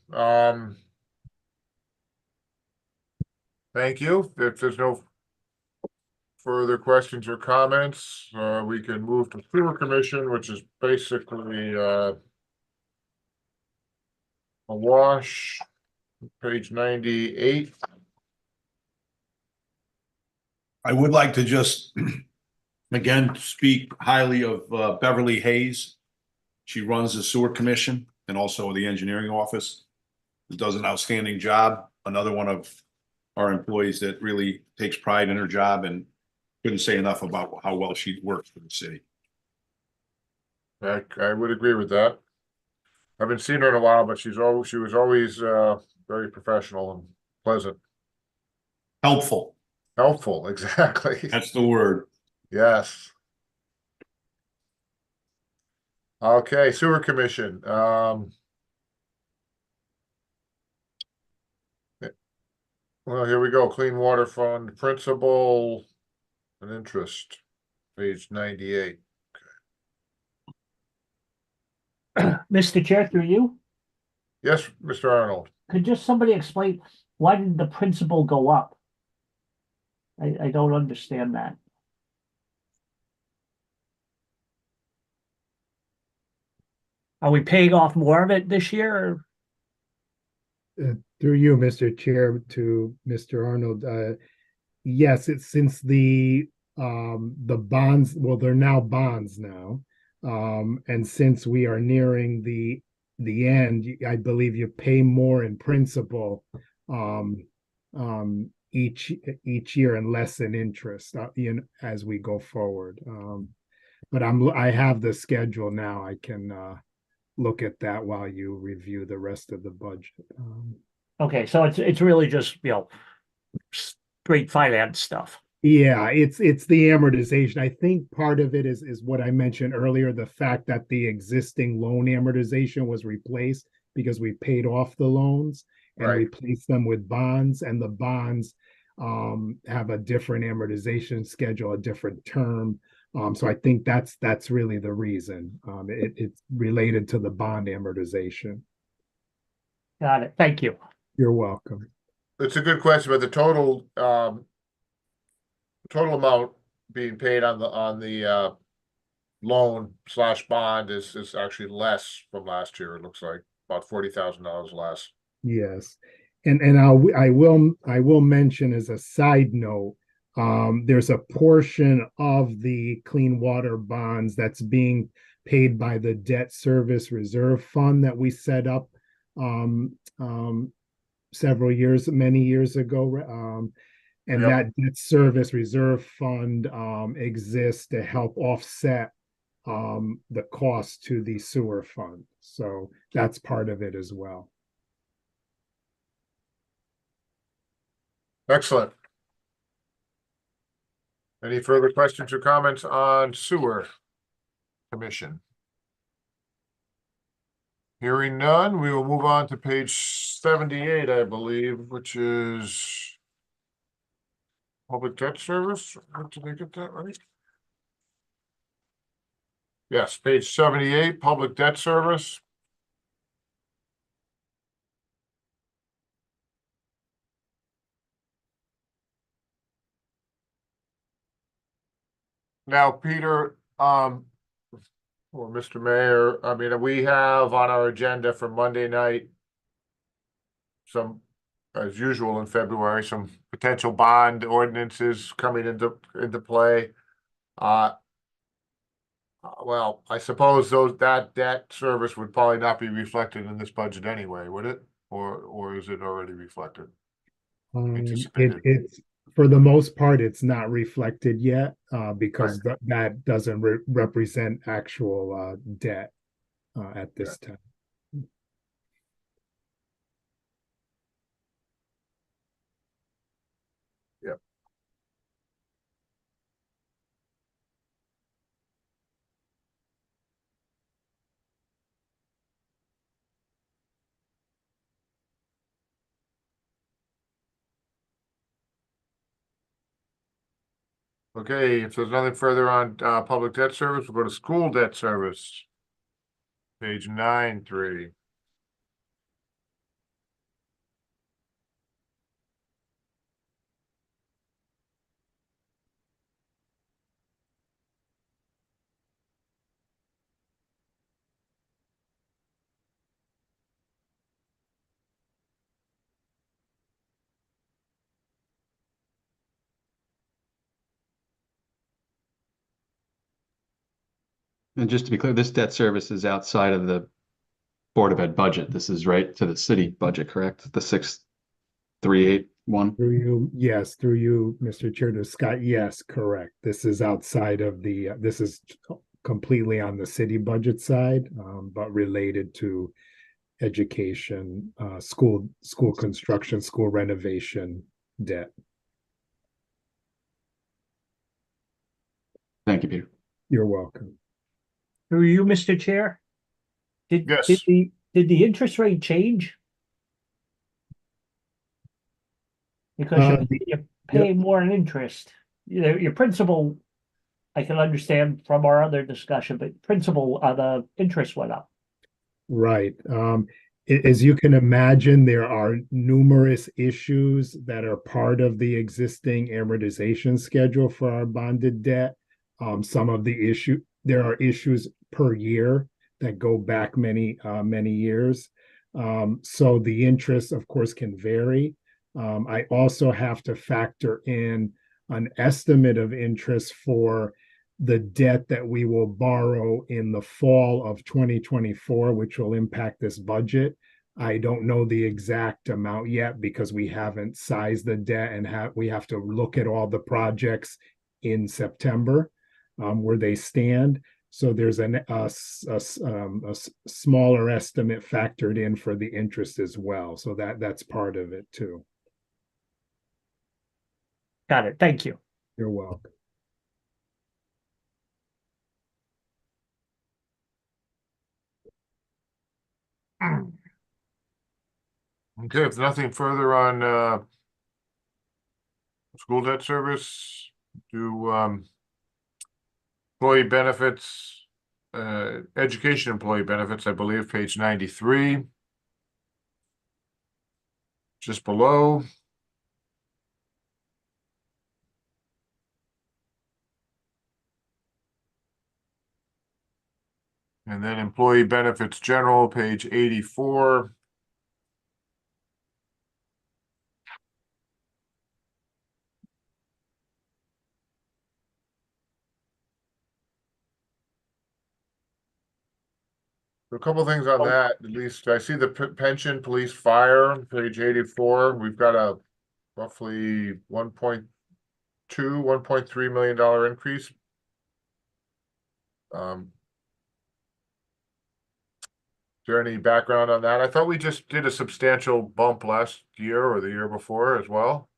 thank you. If there's no further questions or comments, we can move to sewer commission, which is basically a wash, page 98. I would like to just, again, speak highly of Beverly Hayes. She runs the sewer commission and also the engineering office. Does an outstanding job. Another one of our employees that really takes pride in her job, and couldn't say enough about how well she works for the city. I would agree with that. I haven't seen her in a while, but she was always very professional and pleasant. Helpful. Helpful, exactly. That's the word. Yes. Okay, sewer commission. Well, here we go. Clean Water Fund, principal and interest, page 98. Mr. Chair, through you, Yes, Mr. Arnold. could just somebody explain why did the principal go up? I don't understand that. Are we paying off more of it this year? Or? Through you, Mr. Chair, to Mr. Arnold, yes, it's since the bonds, well, they're now bonds now. And since we are nearing the end, I believe you pay more in principal each year and less in interest, as we go forward. But I have the schedule now. I can look at that while you review the rest of the budget. Okay, so it's really just, straight finance stuff. Yeah, it's the amortization. I think part of it is what I mentioned earlier, the fact that the existing loan amortization was replaced because we paid off the loans and Right. replaced them with bonds, and the bonds have a different amortization schedule, a different term. So I think that's really the reason. It's related to the bond amortization. Got it. Thank you. You're welcome. It's a good question, but the total amount being paid on the loan / bond is actually less from last year. It looks like about $40,000 less. Yes. And I will mention as a side note, there's a portion of the clean water bonds that's being paid by the debt service reserve fund that we set up many years ago. And Yep. that debt service reserve fund exists to help offset the cost to the sewer fund. So that's part of it as well. Excellent. Any further questions or comments on sewer commission? Hearing none, we will move on to page 78, I believe, which is public debt service. Did I get that right? Yes, page 78, public debt service. Now, Peter, or Mr. Mayor, I mean, we have on our agenda for Monday night some, as usual in February, some potential bond ordinances coming into play. Well, I suppose that debt service would probably not be reflected in this budget anyway, would it? Or is it already reflected? Anticipated. It's for the most part, it's not reflected yet, because that doesn't represent actual debt at this time. Yep. Okay, if there's nothing further on public debt service, we'll go to school debt service. Page 9-3. And just to be clear, this debt service is outside of the Board of Ed budget. This is right to the city budget, correct? The 6381. Through you, yes, through you, Mr. Chair, to Scott, yes, correct. This is outside of the, this is completely on the city budget side, but related to education, school construction, school renovation debt. Thank you, Peter. You're welcome. Through you, Mr. Chair? Did the interest rate change? Because you're paying more in interest. You know, your principal, I can understand from our other discussion, but principal, the interest went up. Right. As you can imagine, there are numerous issues that are part of the existing amortization schedule for our bonded debt. Some of the there are issues per year that go back many years. So the interest, of course, can vary. I also have to factor in an estimate of interest for the debt that we will borrow in the fall of 2024, which will impact this budget. I don't know the exact amount yet because we haven't sized the debt and we have to look at all the projects in September, where they stand. So there's a smaller estimate factored in for the interest as well. So that's part of it too. Got it. Thank you. You're welcome. Okay, if nothing further on school debt service, do employee benefits, education employee benefits, I believe, page 93. Just below. And then employee benefits general, page 84. A couple things on that, at least I see the pension, police, fire, page 84. We've got a roughly 1.2, $1.3 million increase. Is there any background on that? I thought we just did a substantial bump last year or the year before as well.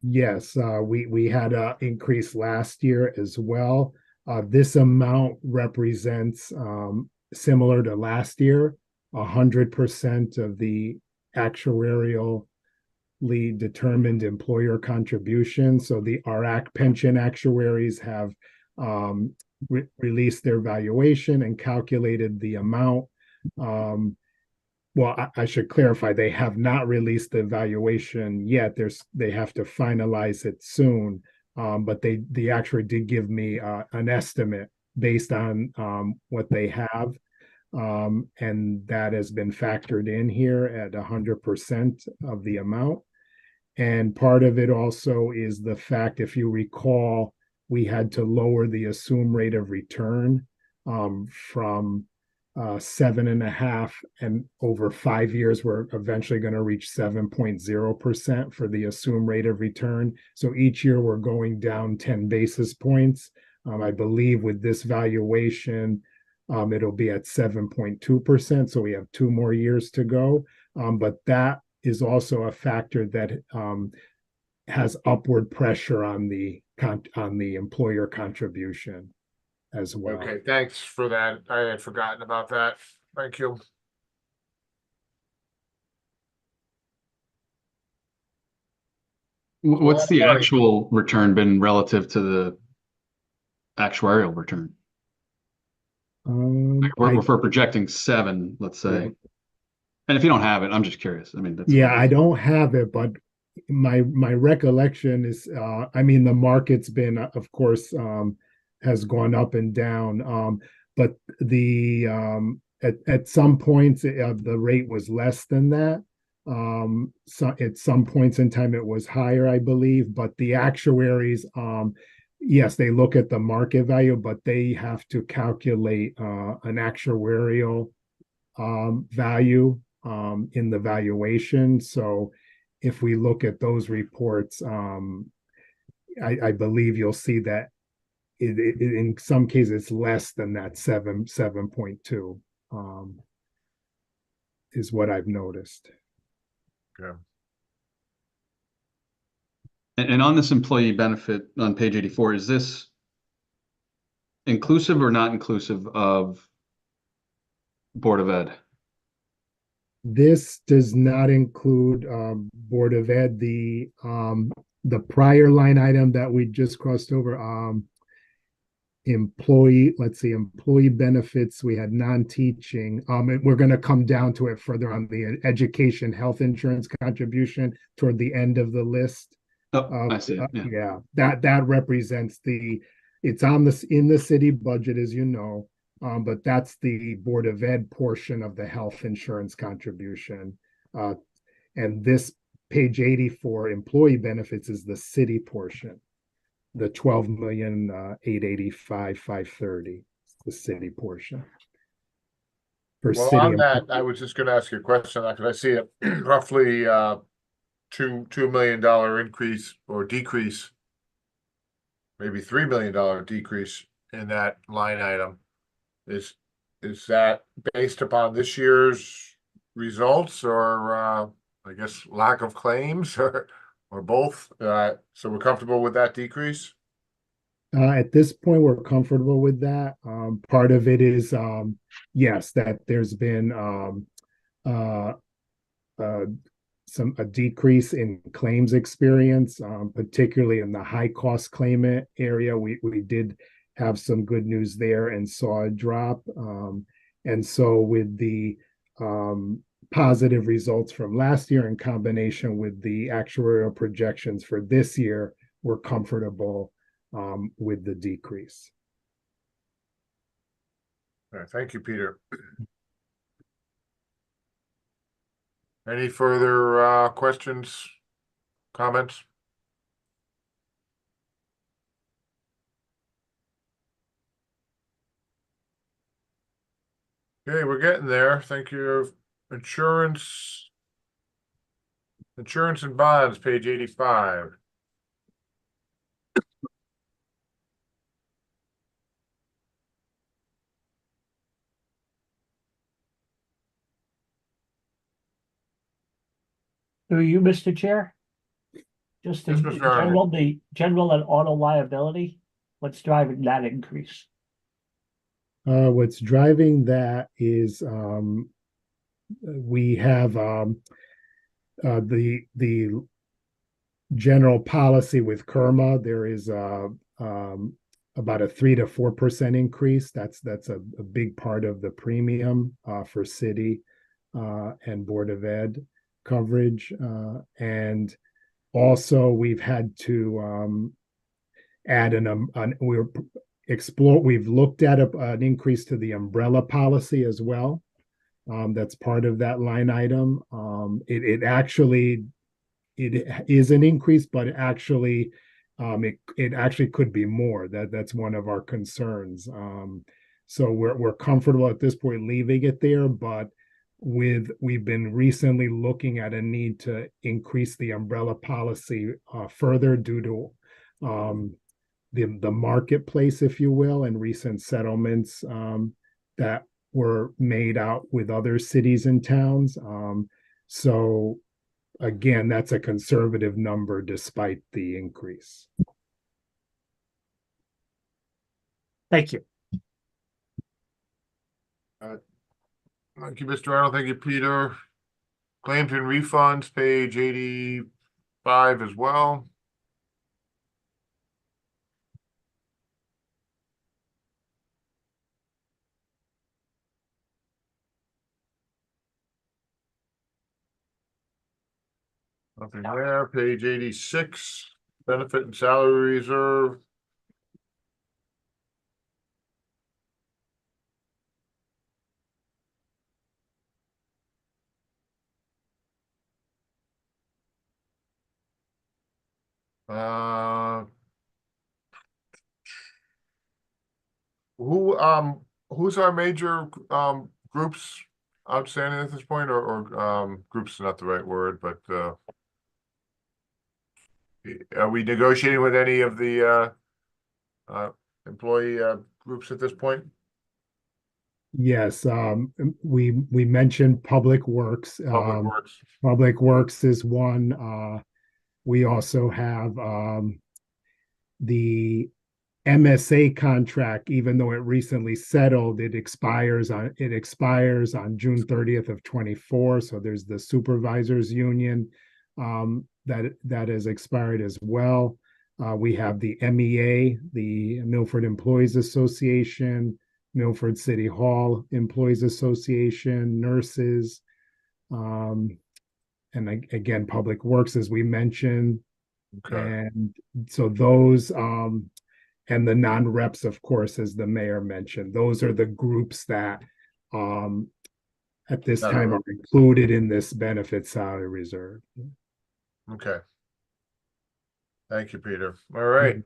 Yes, we had an increase last year as well. This amount represents, similar to last year, 100% of the actuarially determined employer contribution. So our pension actuaries have released their valuation and calculated the amount. Well, I should clarify, they have not released the valuation yet. They have to finalize it soon. but the actuary did give me an estimate based on what they have. And that has been factored in here at 100% of the amount. And part of it also is the fact, if you recall, we had to lower the assumed rate of return from 7.5%, and over 5 years, we're eventually going to reach 7.0% for the assumed rate of return. So each year we're going down 10 basis points. I believe with this valuation, it'll be at 7.2%. So we have 2 more years to go. But that is also a factor that has upward pressure on the employer contribution as well. Okay, thanks for that. I had forgotten about that. Thank you. What's the Alright. actual return been relative to the actuarial return? Like, if we're projecting 7, let's say. Right. And if you don't have it, I'm just curious. I mean, that's Yeah, I don't have it, but my recollection is, I mean, the market's been, of course, has gone up and down. But the at some points the rate was less than that. So at some points in time it was higher, I believe. But the actuaries, yes, they look at the market value, but they have to calculate an actuarial value in the valuation. So if we look at those reports, I believe you'll see that in some cases it's less than that 7.2 is what I've noticed. Okay. And on this employee benefit on page 84, is this inclusive or not inclusive of Board of Ed? This does not include Board of Ed. The prior line item that we just crossed over, employee benefits, we had non-teaching. We're going to come down to it further on the education health insurance contribution toward the end of the list. I see it. Yeah, that represents it's on this in the city budget, as you know. But that's the Board of Ed portion of the health insurance contribution. And this page 84 employee benefits is the city portion, the 12,885,530, the city portion. For Well, city on that, I was just gonna ask you a question, because I see a roughly $2 million increase or decrease, maybe $3 million decrease in that line item. Is that based upon this year's results, or I guess lack of claims, or both? So we're comfortable with that decrease? At this point, we're comfortable with that. Part of it is, yes, that there's been a decrease in claims experience, particularly in the high cost claimant area. We did have some good news there and saw a drop. And so with the positive results from last year in combination with the actuarial projections for this year, we're comfortable with the decrease. All right, thank you, Peter. Any further questions, comments? Okay, we're getting there. Thank you. Insurance and bonds, page 85. Through you, Mr. Chair? Just in Yes, Mr. Arnold. the general and auto liability, what's driving that increase? What's driving that is we have the general policy with KERMA. There is about a 3 to 4% increase. That's a big part of the premium for city and Board of Ed coverage. And also we've had to add we've looked at an increase to the umbrella policy as well. That's part of that line item. It is an increase, but it actually could be more. That's one of our concerns. So we're comfortable at this point leaving it there, but we've been recently looking at a need to increase the umbrella policy further due to the marketplace, if you will, and recent settlements that were made out with other cities and towns. So again, that's a conservative number despite the increase. Thank you. Thank you, Mr. Arnold. Thank you, Peter. Claims and refunds, page 85 as well. Nothing there. Page 86, benefit and salary reserve. Who's our major groups outstanding at this point, or groups is not the right word, but are we negotiating with any of the employee groups at this point? Yes, we mentioned Public Works. Public Works. Public Works is one. We also have the MSA contract, even though it recently settled, it expires on June 30th of 24. So there's the supervisors union that has expired as well. We have the MEA, the Milford Employees Association, Milford City Hall Employees Association, nurses, and again, Public Works, as we mentioned. Okay. And so those, and the non-reps, of course, as the mayor mentioned, those are the groups that at this time are included in this benefit salary reserve. Okay. Thank you, Peter. All right.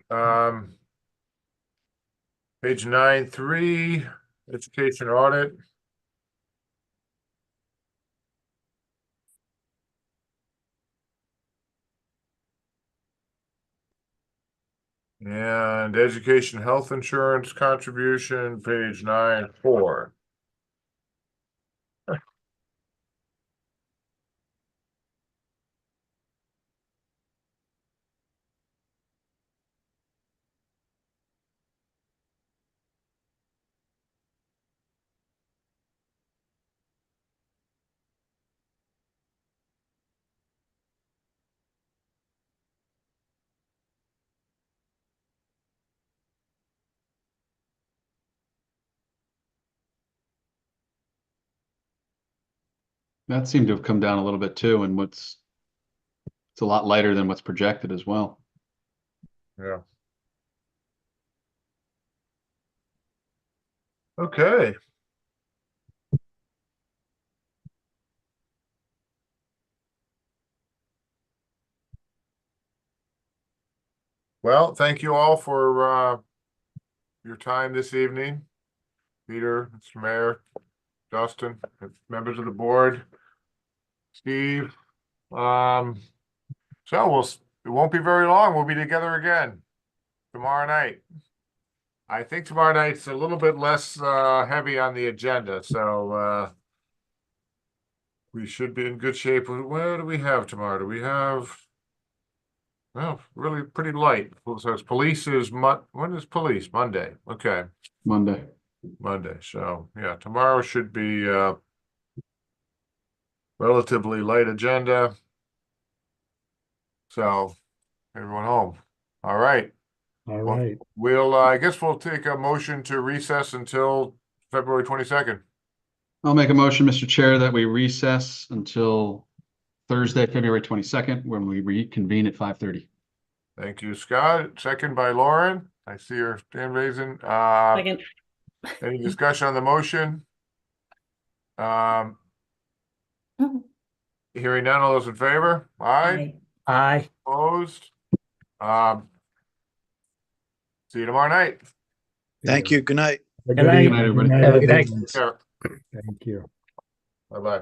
Page 9.3, education audit. And education health insurance contribution, page 9.4. That seemed to have come down a little bit too, and it's a lot lighter than what's projected as well. Yeah. Okay. Well, thank you all for your time this evening. Peter, Mr. Mayor, Dustin, members of the board, Steve. So it won't be very long. We'll be together again tomorrow night. I think tomorrow night's a little bit less heavy on the agenda, so we should be in good shape. What do we have tomorrow? Do we have? Well, really pretty light. So it's police is when is police? Monday. Okay. Monday. So yeah, tomorrow should be relatively light agenda. So everyone home. All right. All right. We'll I guess we'll take a motion to recess until February 22nd. I'll make a motion, Mr. Chair, that we recess until Thursday, February 22nd, when we reconvene at 5:30. Thank you, Scott. Second by Lauren. I see your hand raising. Second. Any discussion on the motion? Hearing none, all those in favor? Aye. Aye. Opposed? See you tomorrow night. Thank you. Good night. Good night. Good night, everybody. Good night, Have a good night. everyone. Sure. Thank you. Bye-bye.